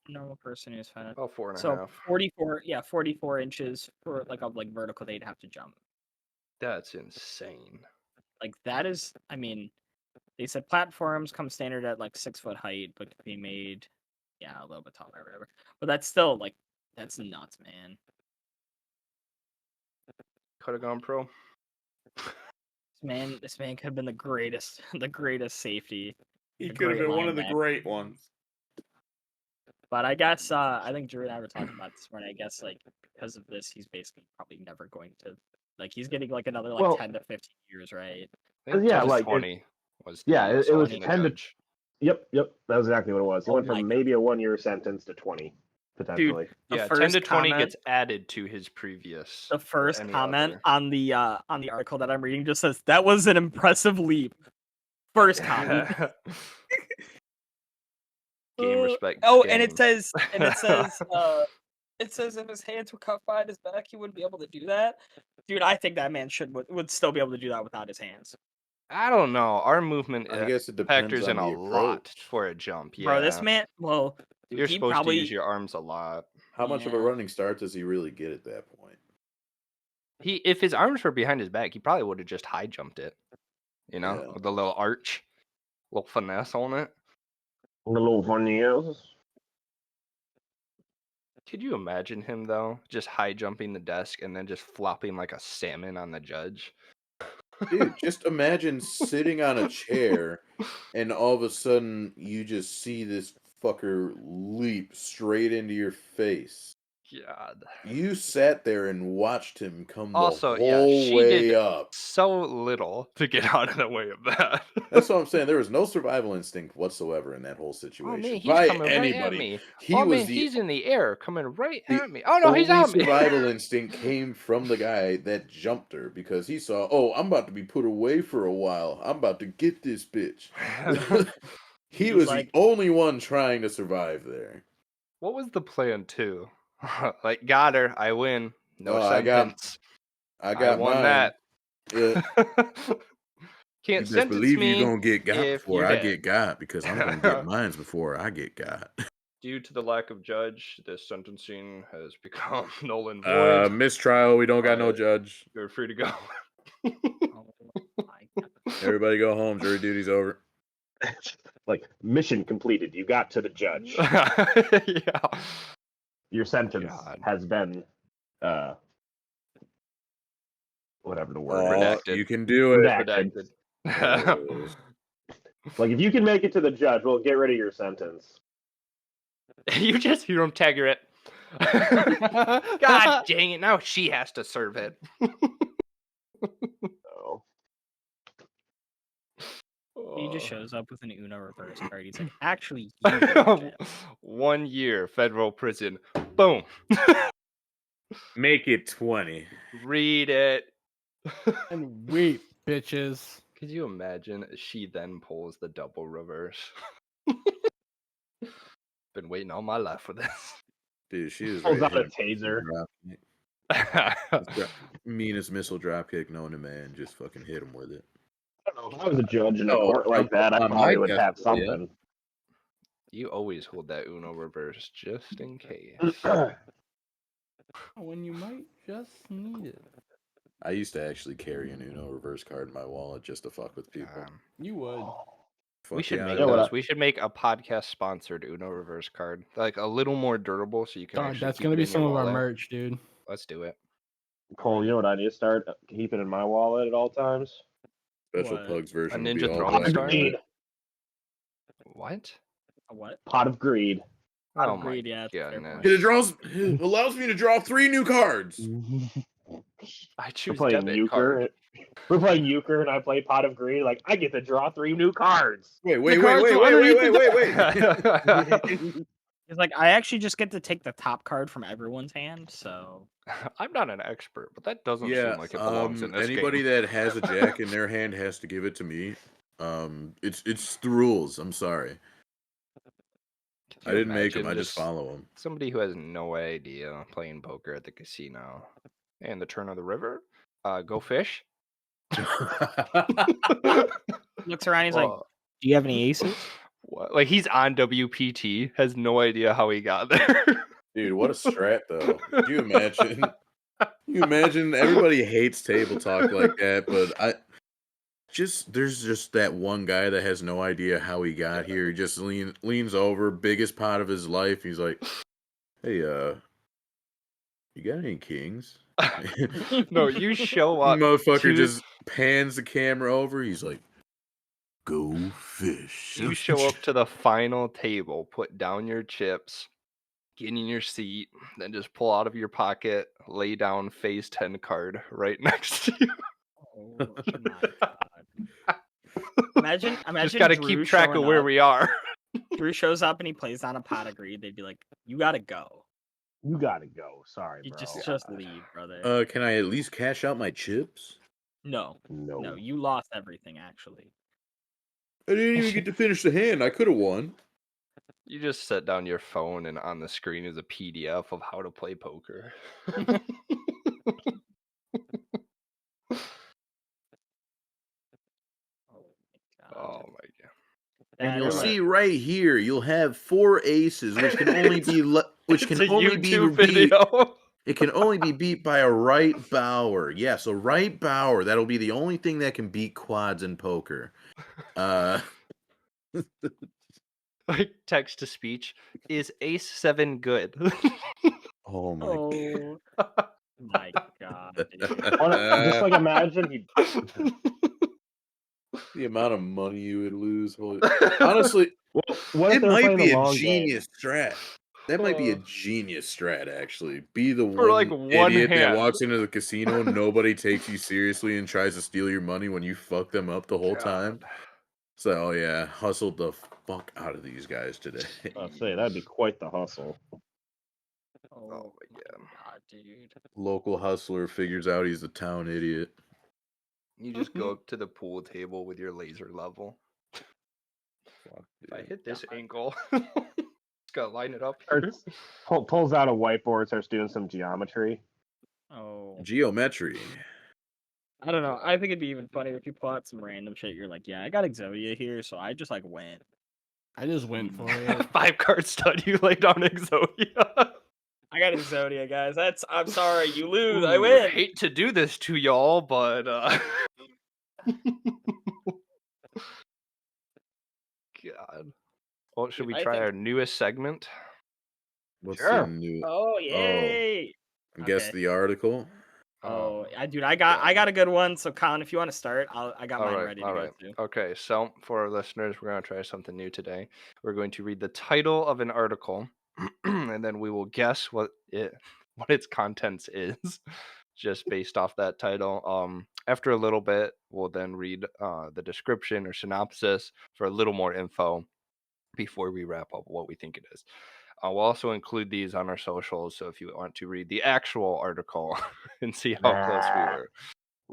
normal person who's fine. About 4.5. So 44 inches for like a like vertical they'd have to jump. That's insane. Like that is, I mean, they said platforms come standard at like 6 foot height, but can be made, a little bit taller or whatever. But that's still like, that's nuts, man. Could have gone pro. This man could have been the greatest, the greatest safety. He A could have great been one of the linebacker. great ones. But I guess I think Drew and I were talking about this morning. I guess like because of this, he's basically probably never going to like he's getting like another like Well- 10 to 15 years, right? I think Yeah, 10 to like, 20 was yeah, it was signing the 10 to judge. Yep. That was exactly what it was. He Oh went my from God. maybe a 1-year sentence to 20, potentially. The Yeah, 10 first to 20 comment- gets added to his previous. The first any comment other. on the article that I'm reading just says that was an impressive leap. First comment. Game respect. Oh, and it game. says it says if his hands were cuffed behind his back, he wouldn't be able to do that. Dude, I think that man would still be able to do that without his hands. I don't know. Our movement I guess it depends factors on in the a approach. lot for a jump. Yeah, Bro, this man, well, dude, you're he supposed probably to use your arms a lot. How much of a Yeah. running start does he really get at that point? If his arms were behind his back, he probably would have just high jumped it. You know, Yeah. with the little arch, little finesse on it. A little funny is. Could you imagine him though, just high jumping the desk and then just flopping like a salmon on the judge? Dude, just imagine sitting on a chair and all of a sudden you just see this fucker leap straight into your face. God. You sat there and watched him come Also, the yeah, whole she way did- up. So little to get out of the way of that. That's what I'm saying. There was no survival instinct whatsoever in that whole Oh situation. man, he's by coming anybody. right at me. He oh was man, the he's in the air, coming right the at me. Oh no, he's only on me. survival instinct came from the guy that jumped her because he saw, oh, I'm about to be put away for a while. I'm about to get this bitch. He He's was like- the only one trying to survive there. What was the plan too? Like, got her. I win. No Oh, I got- sentence. I got won mine. that. Yeah, Can't you best sentence believe me. you're gonna get got if before you're I dead. get got because I'm gonna get mines before I get got. Due to the lack of judge, this sentencing has become null and void. Mistrial. We don't got no judge. You're free to go. Oh my God. Everybody go home. Jury duty's over. Like, mission completed. You got to the judge. Yeah. Your sentence God. has been, whatever the word Oh, Redacted. you can do it. Redacted. Redacted. Like, if you can make it to the judge, we'll get rid of your sentence. You just hear him tagger it. God dang it! Now she has to serve it. So, He just Oh. shows up with an Uno reverse card. He's like, actually, you go to jail. 1 year federal prison. Boom. Make it 20. Read it. And weep, bitches. Could you imagine? She then pulls the double reverse. Been waiting all my life for this. Dude, she is pulls ready out to a hit him. taser. Meanest missile dropkick known to man. Just fucking hit him with it. I don't know. If I was a judge in a Oh, court like that, I on probably my would have desk, yeah. something. You always hold that Uno reverse just in case. When you might just need it. I used to actually carry an Uno reverse card in my wallet just to fuck with people. You would. We Fuck should yeah, make I know what those. I- We should make a podcast sponsored Uno reverse card, like a little more durable, so you can. Dog, actually that's keep gonna it be in your some of our wallet. merch, dude. Let's do it. Cole, you know what I need to start? Keep it in my wallet at all times. Special What? Pugs version A would be Ninja all throwing black and star? white. What? A what? Pot of greed. Pot Oh of my greed, yeah. That's a fair goodness. point. It allows me to draw 3 new cards. We're I choose playing debit euchre. card. We're playing euchre, and I play pot of greed. Like, I get to draw 3 new cards. Wait. He's like, I actually just get to take the top card from everyone's hand, so I'm not an expert, but that doesn't Yeah, seem like it belongs in this anybody game. that has a jack in their hand has to give it to me. It's the rules. I'm sorry. Could I you didn't make them. imagine I just follow them. Somebody who has no idea playing poker at the casino. And the turn of the river. Go fish. looks around. He's like, Whoa. "Do you have any aces?" What? Like he's on WPT, has no idea how he got there. Dude, what a strat though. Could you imagine? You imagine everybody hates table talk like that, but there's just that one guy that has no idea how he got here. He just leans over, biggest pot of his life. He's like, "Hey, you got any kings?" No, you show up. Motherfucker just pans the camera over. He's like, "Go fish." You show up to the final table, put down your chips, get in your seat, then just pull out of your pocket, lay down phase 10 card right next to you. Oh my God! Imagine Just gotta Drew keep track of showing where up. we are. Drew shows up and he plays on a pot of greed. They'd be like, "You gotta go. You gotta go. Sorry, You bro. just leave, brother." Can I at least cash out my chips? No, No. you lost everything actually. I didn't even get to finish the hand. I could have won. You just set down your phone and on the screen is a PDF of how to play poker. Oh my god. And you'll That is- see right here, you'll have 4 aces, which can only be It's can a only be YouTube beat. video. It can only be beat by a right bower. Yes, a right bower. That'll be the only thing that can beat quads in poker. Like text to speech. Is ace 7 good? Oh my Oh my God! Dude. Just like imagine he. the amount of money you would lose. Honestly, Well, what if it they're might playing be the a long game? genius strat. That might be a genius strat, actually. Be the For, one, like, one idiot that hand. walks into the casino, nobody takes you seriously and tries to steal your money when you fuck them up the whole time. God. So, oh yeah, hustled the fuck out of these guys today. I'll say that'd be quite the hustle. Oh my god. God, dude. Local hustler figures out he's a town idiot. You just go up to the pool table with your laser level. Fuck, If I dude. hit this angle, just gotta line it up here. Pulls out a whiteboard, starts doing some geometry. Oh, Geometry. I don't know. I think it'd be even funnier if you pull out some random shit. You're like, yeah, I got Exodia here, so I just like went. I just went for it. 5-card stud. You laid on Exodia. I got Exodia, guys. I'm sorry, you lose. I Ooh, win. hate to do this to y'all, but God. Well, should Dude, we I try think- our newest segment? What's Sure. the new? Oh yay! Guess Okay. the article. Dude, I got a good one. So Colin, if you want to start, I got mine ready to go too. Okay, so for our listeners, we're going to try something new today. We're going to read the title of an article, and then we will guess what its contents is, just based off that title. After a little bit, we'll then read the description or synopsis for a little more info before we wrap up what we think it is. We'll also include these on our socials, so if you want to read the actual article and see how close we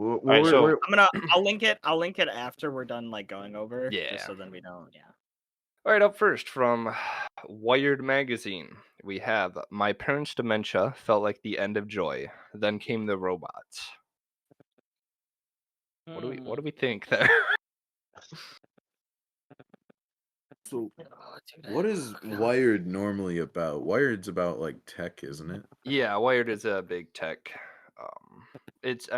were. Right, so I'll link it after we're done like going over. Yeah. Just so then we don't. Yeah. All right, up first from Wired Magazine, we have "My parents' dementia felt like the end of joy. Then came the robots." What do we think there? So What is Wired normally about? Wired's about like tech, isn't it? Yeah, Wired is a big tech. It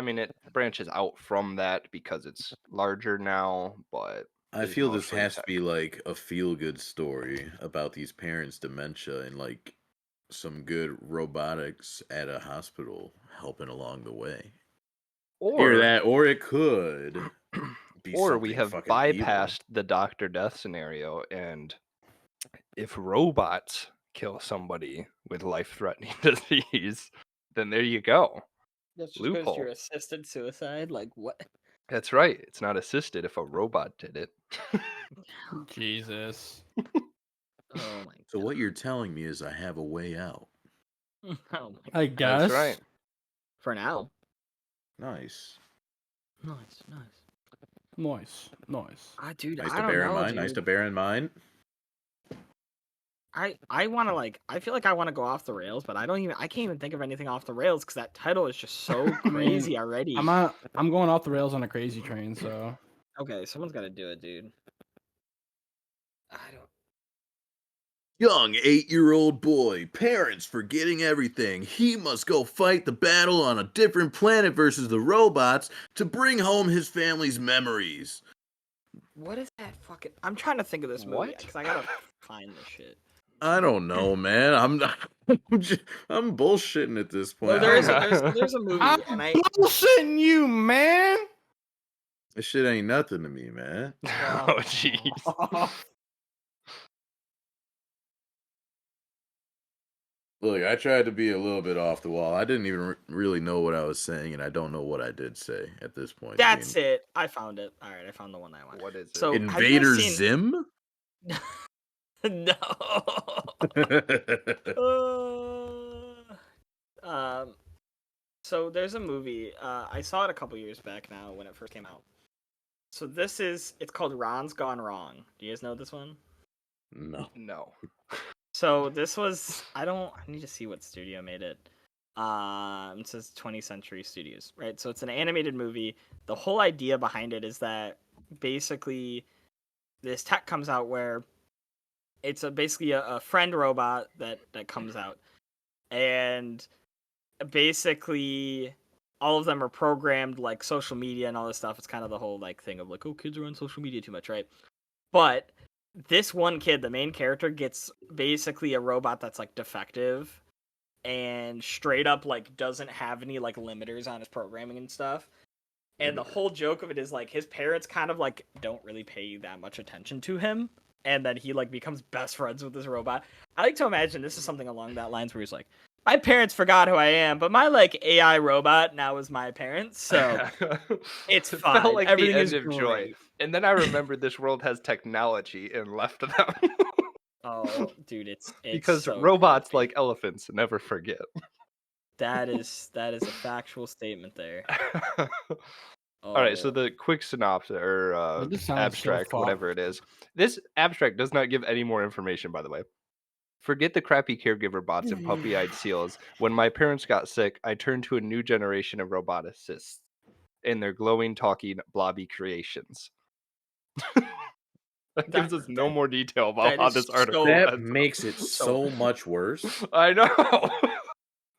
branches out from that because it's larger now, but I is feel this mostly has to tech. be like a feel-good story about these parents' dementia and like some good robotics at a hospital helping along the way. Hear that? Or it could be or something we have fucking evil. bypassed the Dr. Death scenario, and if robots kill somebody with life-threatening disease, then there you go. That's just Loophole. because you're assisted suicide. Like what? That's right. It's not assisted if a robot did it. Jesus. Oh my. So what you're telling me is I have a way out. Oh my. I guess. That's right. For now. Nice. Nice. Nice. Dude, Nice I to don't bear in know, mind. dude. Nice to bear in mind. I want to I feel like I want to go off the rails, but I can't even think of anything off the rails because that title is just so crazy already. I'm going off the rails on a crazy train, so. Okay, someone's got to do it, dude. I don't. Young 8-year-old boy, parents forgetting everything. He must go fight the battle on a different planet versus the robots to bring home his family's memories. What is that fucking? I'm trying to think of this movie What? because I gotta find this shit. I don't know, man. I'm bullshitting at this point. No, there's a movie, I'm and bullshitting you, man. This shit ain't nothing to me, man. Oh, jeez. Look, I tried to be a little bit off the wall. I didn't even really know what I was saying, and I don't know what I did say at this point. That's it. I found it. All right, I found the one I want. What is it? So Invader Zim? No. So there's a movie. I saw it a couple years back now when it first came out. So it's called Ron's Gone Wrong. Do you guys know this one? No. So this was I need to see what studio made it. It says 20th Century Studios, right? So it's an animated movie. The whole idea behind it is that basically this tech comes out where it's basically a friend robot that comes out, and basically all of them are programmed like social media and all this stuff. It's kind of the whole like thing of like, oh, kids are on social media too much, right? But this one kid, the main character, gets basically a robot that's like defective and straight up like doesn't have any like limiters on his programming and stuff. And the whole joke of it is like his parents kind of like don't really pay that much attention to him, and then he like becomes best friends with this robot. I like to imagine this is something along that lines where he's like, my parents forgot who I am, but my like AI robot now is my parents, so it's It fine. felt like Everything the is end of joy. great. And then I remembered this world has technology and left them. Oh, dude, it's because so robots, creepy. like elephants, never forget. That is a factual statement there. All right, so the quick synopsis or This sounds so abstract, fucked. whatever it is. This abstract does not give any more information, by the way. Forget the crappy caregiver bots and puppy-eyed seals. When my parents got sick, I turned to a new generation of roboticists and their glowing, talking, blobby creations. That gives us no more detail about that how is this article so- That ends up. makes it so much worse. I know.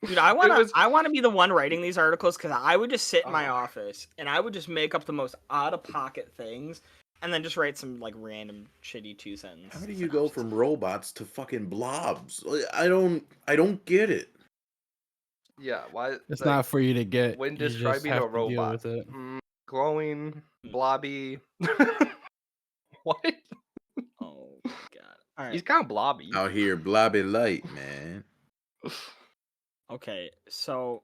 Dude, I wanna was- I wanna be the one writing these articles because I would just sit in my Oh. office and I would just make up the most out of pocket things and then just write some like random shitty 2-sentence. How do you go from robots to fucking blobs? I don't get it. Yeah, why? It's like, not for you to get. when You just describing have a to deal robot. with it. Glowing, blobby. What? Oh my god. All right. He's kind of blobby. Out here, blobby light, man. Okay, so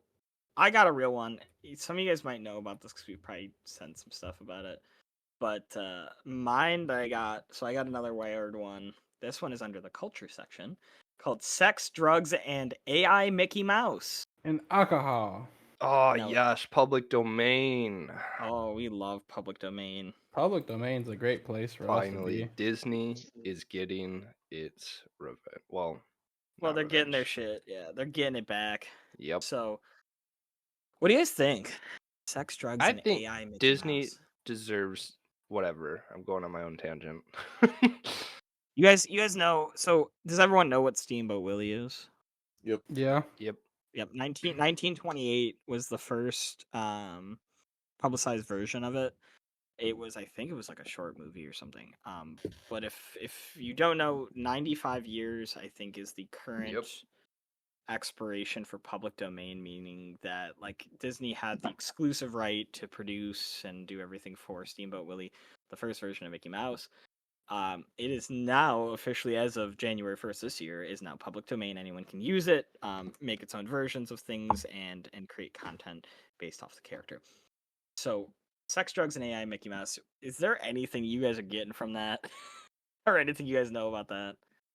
I got a real one. Some of you guys might know about this because we probably sent some stuff about it. But mine that I got, so I got another wired one. This one is under the culture section called Sex, Drugs, and AI Mickey Mouse. And alcohol. Oh, No. yes, public domain. Oh, we love public domain. Public domain's a great place for us to Finally, be. Disney is getting its revenge. Well, Well, not they're getting their revenge. shit. Yeah, they're getting it back. Yep. So, what do you guys think? Sex, drugs, I and think AI Mickey Disney Mouse. deserves whatever. I'm going on my own tangent. You guys know. So, does everyone know what Steamboat Willie is? Yeah. Yep. Yep, 1928 was the first publicized version of it. I think it was like a short movie or something. But if you don't know, 95 years I think is the current expiration for public domain, meaning that like Disney had the exclusive right to produce and do everything for Steamboat Willie, the first version of Mickey Mouse. It is now officially, as of January 1st this year, is now public domain. Anyone can use it, make its own versions of things, and create content based off the character. So, Sex, Drugs, and AI Mickey Mouse. Is there anything you guys are getting from that, or anything you guys know about that?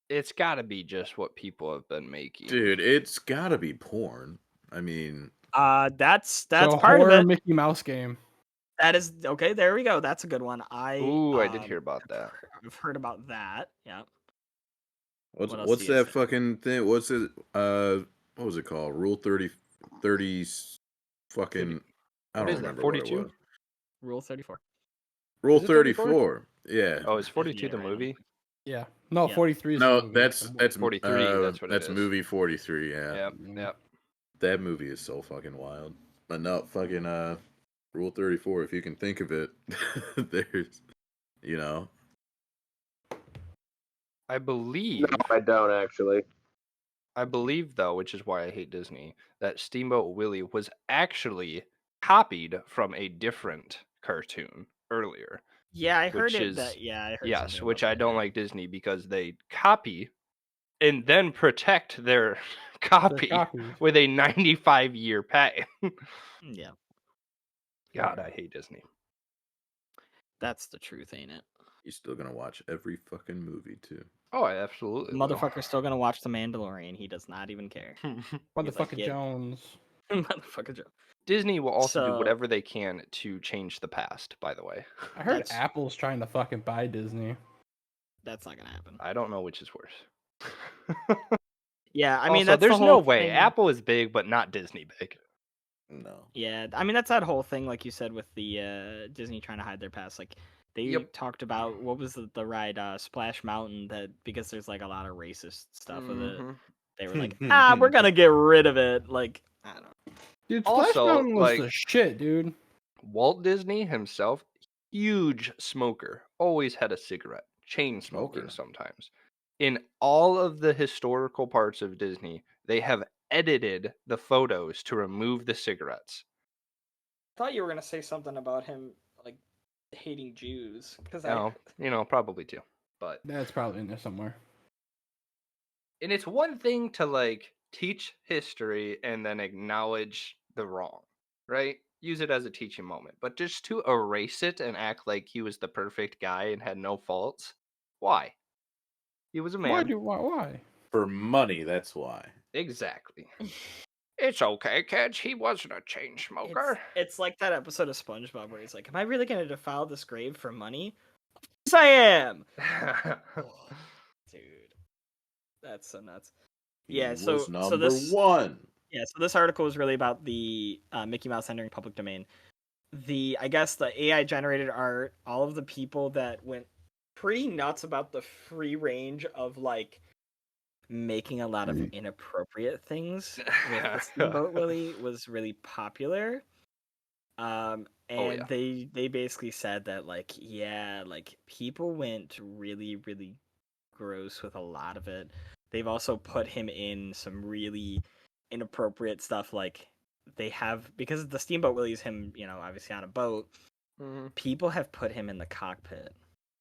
It's got to be just what people have been making. Dude, it's gotta be porn. I mean, That's So part of horror it. Mickey Mouse game. That is okay. There we go. That's a good one. I did hear about that. I've heard about that. Yeah. what's What else what's do you guys that think? fucking thing? What's it? What was it called? Rule 30 fucking. I What don't is that, remember 42? what it was. Rule 34. Rule Is it 34? 34. Yeah. Oh, is 42 Yeah, the right. movie? Yeah. No, Yeah. 43 is the No, movie. that's 43, that's what it that's is. movie 43. Yeah. Yep. Mm. Yep. That movie is so fucking wild. But no, fucking Rule 34. If you can think of it, there's, you know. I believe. No, I don't actually. I believe, though, which is why I hate Disney, that Steamboat Willie was actually copied from a different cartoon earlier. Yeah, I heard Which it. is- I heard Yes, something which about I that, don't yeah. like Disney because they copy and then protect their copy copies. with a 95-year patent. Yeah, God, I hate Disney. that's the truth, ain't it? You're still gonna watch every fucking movie too. Oh, I absolutely will. Motherfucker's still gonna watch The Mandalorian. He does not even care. Motherfucker yeah. Jones. Motherfucker Joe. Disney will also do So- whatever they can to change the past, by the way. I heard That's- Apple's trying to fucking buy Disney. That's not gonna happen. I don't know which is worse. Yeah, I mean, also, that's there's the no whole way. thing. Apple is big, but not Disney big. No. Yeah, I mean, that's that whole thing, like you said, with the Disney trying to hide their past. Like they Yep. talked about what was the ride Splash Mountain, that because there's like a lot of racist stuff with it. Mhm. They were like, we're gonna get rid of it. Like, I don't know. Dude, Splash Also, Mountain was like- the shit, dude. Walt Disney himself, huge smoker, always had a cigarette, chain smoking Smoker. sometimes. In all of the historical parts of Disney, they have edited the photos to remove the cigarettes. I thought you were gonna say something about him like hating Jews because Probably too. But That's probably in there somewhere. and it's one thing to like teach history and then acknowledge the wrong, right? Use it as a teaching moment. But just to erase it and act like he was the perfect guy and had no faults, why? He was a man. Why? For money, that's why. Exactly. It's okay, kids. He wasn't a chain smoker. It's like that episode of SpongeBob where he's like, "Am I really gonna defile this grave for money?" Yes, I am. Dude, that's so nuts. He Yeah, was so number this- one. Yeah, so this article was really about the Mickey Mouse entering public domain. I guess the AI generated art, all of the people that went pretty nuts about the free range of like making a lot of inappropriate things with the Steamboat Willie was really popular. And yeah. they basically said that like like people went really really gross with a lot of it. They've also put him in some really inappropriate stuff like they have because the Steamboat Willie's him, obviously on a boat. People have put him in the cockpit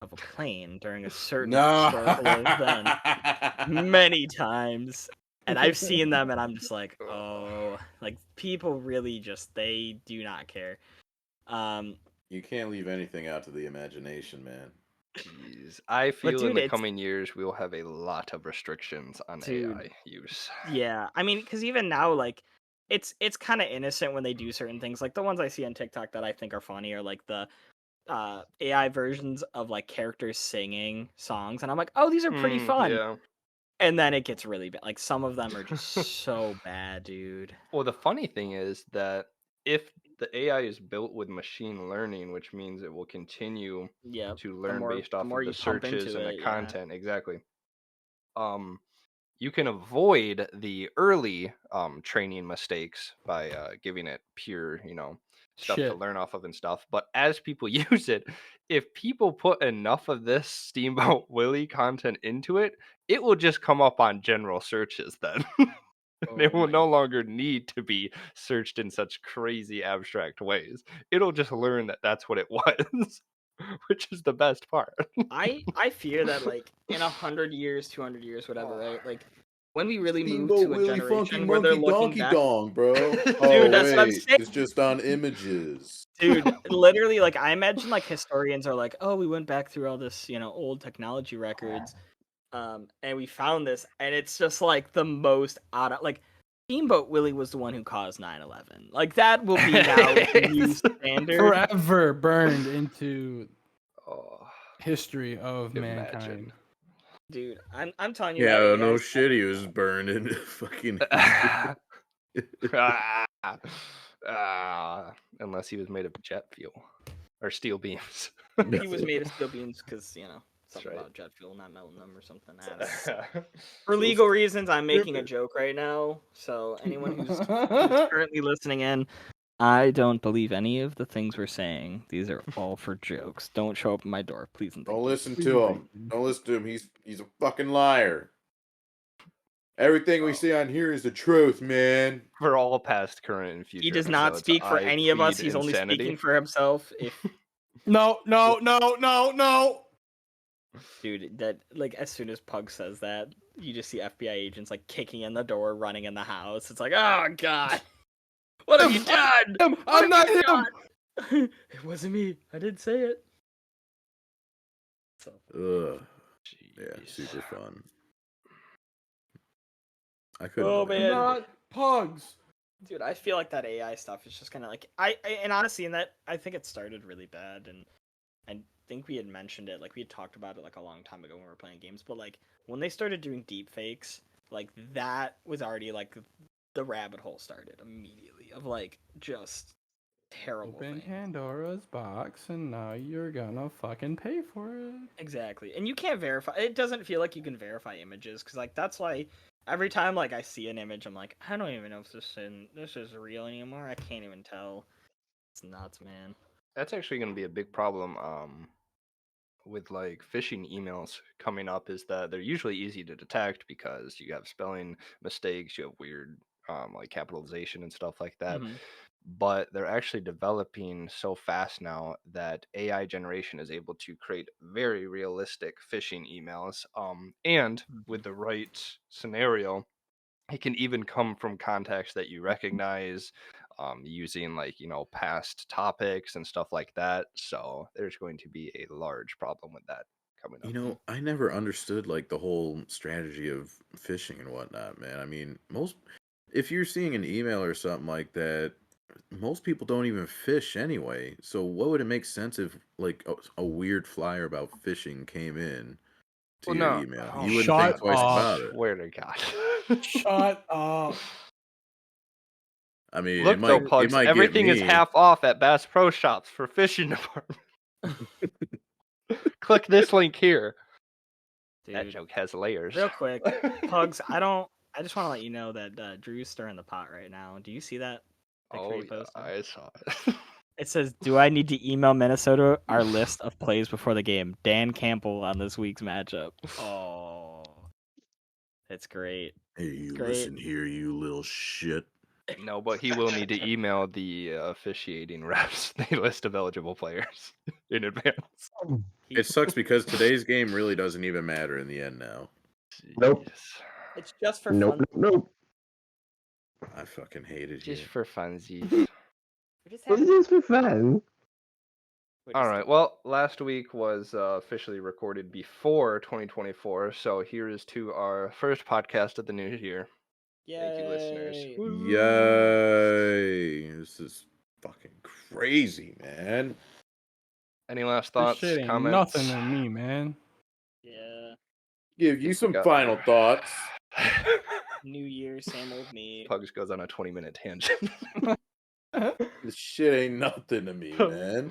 of a plane during a certain historical event many times. And I've seen them and I'm just like, oh, like people really just they do not care. You can't leave anything out to the imagination, man. Jeez. I feel dude, in the it's- coming years we will have a lot of restrictions on Dude. AI use. Yeah, I mean, because even now, like, it's kind of innocent when they do certain things. Like the ones I see on TikTok that I think are funny are like the AI versions of like characters singing songs, and I'm like, oh, these are pretty fun. Yeah. And then it gets really bad. Like some of them are just so bad, dude. Well, the funny thing is that if the AI is built with machine learning, which means it will continue Yeah, to learn based off more of the you pump searches into and the it, content, exactly. You can avoid the early training mistakes by giving it pure, stuff to Shit. learn off of and stuff. But as people use it, if people put enough of this Steamboat Willie content into it, it will just come up on general searches then. It will no longer need to be searched in such crazy abstract ways. It'll just learn that that's what it was, which is the best part. I fear that like in 100 years, 200 years, whatever, right? Like when we really move Steamboat to a Willie generation Funky where they're Monkey looking Donkey back, Dong, bro. Dude, Oh that's what I'm wait, saying. it's just on images. Dude, literally, like I imagine like historians are like, oh, we went back through all this, old technology records, and we found this, and it's just like the most odd. Like Steamboat Willie was the one who caused 9/11. Like that will be now the new standard. Forever burned into Oh, history of imagine. mankind. Dude, I'm telling you. Yeah, that no AI shit, he was burned into fucking. Unless he was made of jet fuel or steel beams. He was made of steel beams because something right. about jet fuel not melting them or something. For legal reasons, I'm making a joke right now. So anyone who's currently listening in, I don't believe any of the things we're saying. These are all for jokes. Don't show up at my door, please and thank Don't you. listen to him. Don't listen to him. He's a fucking liar. Everything we see on here is the truth, man. For all past, current, and future. He does not episodes, speak for I any of us. plead He's only insanity. speaking for himself. If No. dude, that like as soon as Pug says that, you just see FBI agents like kicking in the door, running in the house. It's like, oh god, what have you done? I'm not him. It wasn't me. I didn't say it. So Ugh. Jeez. Yeah, super fun. I couldn't. Oh, believe man. it. Not pugs. dude, I feel like that AI stuff is just kind of like and honestly, in that I think it started really bad, and I think we had mentioned it, like we had talked about it like a long time ago when we were playing games, but like when they started doing deep fakes, like that was already like the rabbit hole started immediately of like just terrible Open things. Pandora's box, and now you're gonna fucking pay for it. Exactly, and you can't verify. It doesn't feel like you can verify images because like that's why. Every time like I see an image, I'm like, I don't even know if this is real anymore. I can't even tell. It's nuts, man. That's actually going to be a big problem with like phishing emails coming up, is that they're usually easy to detect because you have spelling mistakes, you have weird like capitalization and stuff like that. Mhm. But they're actually developing so fast now that AI generation is able to create very realistic phishing emails. And with the right scenario, it can even come from contacts that you recognize, using like past topics and stuff like that. So there's going to be a large problem with that coming up. I never understood like the whole strategy of phishing and whatnot, man. I mean, if you're seeing an email or something like that, most people don't even fish anyway. So what would it make sense if like a weird flyer about fishing came in to Well, your no. email? Oh, You wouldn't think shut twice up. about it. Swear to God. Shut up. I mean, Look it though, might Pugs, get everything is me. half off at Bass Pro Shops for fishing department. Click this link here. That Dude, joke has layers. real quick, Pugs, I just want to let you know that Drew's stirring the pot right now. Do you see that picture Oh he yeah, posted? I saw it. It says, "Do I need to email Minnesota our list of plays before the game? Dan Campbell on this week's matchup." Oh, it's great. Hey, you Great. listen here, you little shit. No, but he will need to email the officiating refs the list of eligible players in advance. It sucks because today's game really doesn't even matter in the end now. Nope. Jeez. It's just for Nope, fun. nope. I fucking hate it Just here. for funsies. We're just This having- is for fun. we're All just- right. Well, last week was officially recorded before 2024, so here is to our first podcast of the new year. Thank you, listeners. Yay. Yay! This is fucking crazy, man. Any last This thoughts, shit ain't comments? nothing to me, man. Yeah. Give you Think we some got- final thoughts. New Year, same old me. Pugs goes on a 20-minute tangent. This shit ain't nothing to me, man.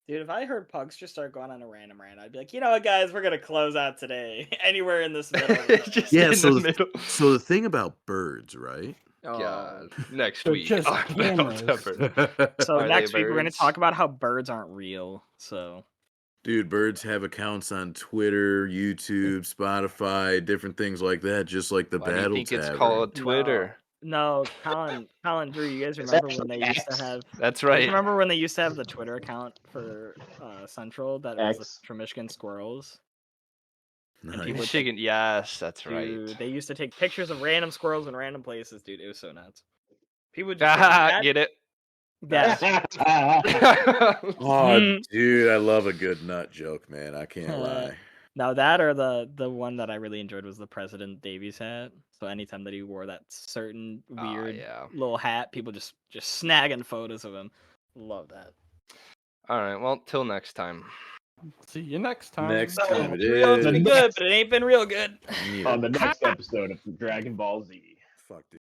Dude, if I heard Pugs just start going on a random rant, I'd be like, you know what, guys, we're gonna close out today. Anywhere in this middle. Just Yeah, in so the middle. So the thing about birds, right? God. Next They're week. just on Battle cameras. Tavern. So Are they next week we're gonna birds? talk about how birds aren't real. So Dude, birds have accounts on Twitter, YouTube, Spotify, different things like that, just like the Why do you Battle think it's Tavern. called Twitter? no, Colin, Drew, you guys It's remember when actually they used to X. have? That's You guys right. remember when they used to have the Twitter account for Central that was the X. Central Michigan Squirrels? Nice. people- Michigan. Yes, that's Dude, right. they used to take pictures of random squirrels in random places, dude. It was so nuts. People would just that, Get it? that Oh, dude, I love a good nut joke, man. I can't lie. Now that or the one that I really enjoyed was the President Davies hat. So anytime that he wore that certain weird yeah. little hat, people just snagging photos of him. Love that. All right. Well, till next time. See you next time. Next time it It's been is. good, but it ain't been real good. Neither. On the next episode of Dragon Ball Z. Fuck, dude.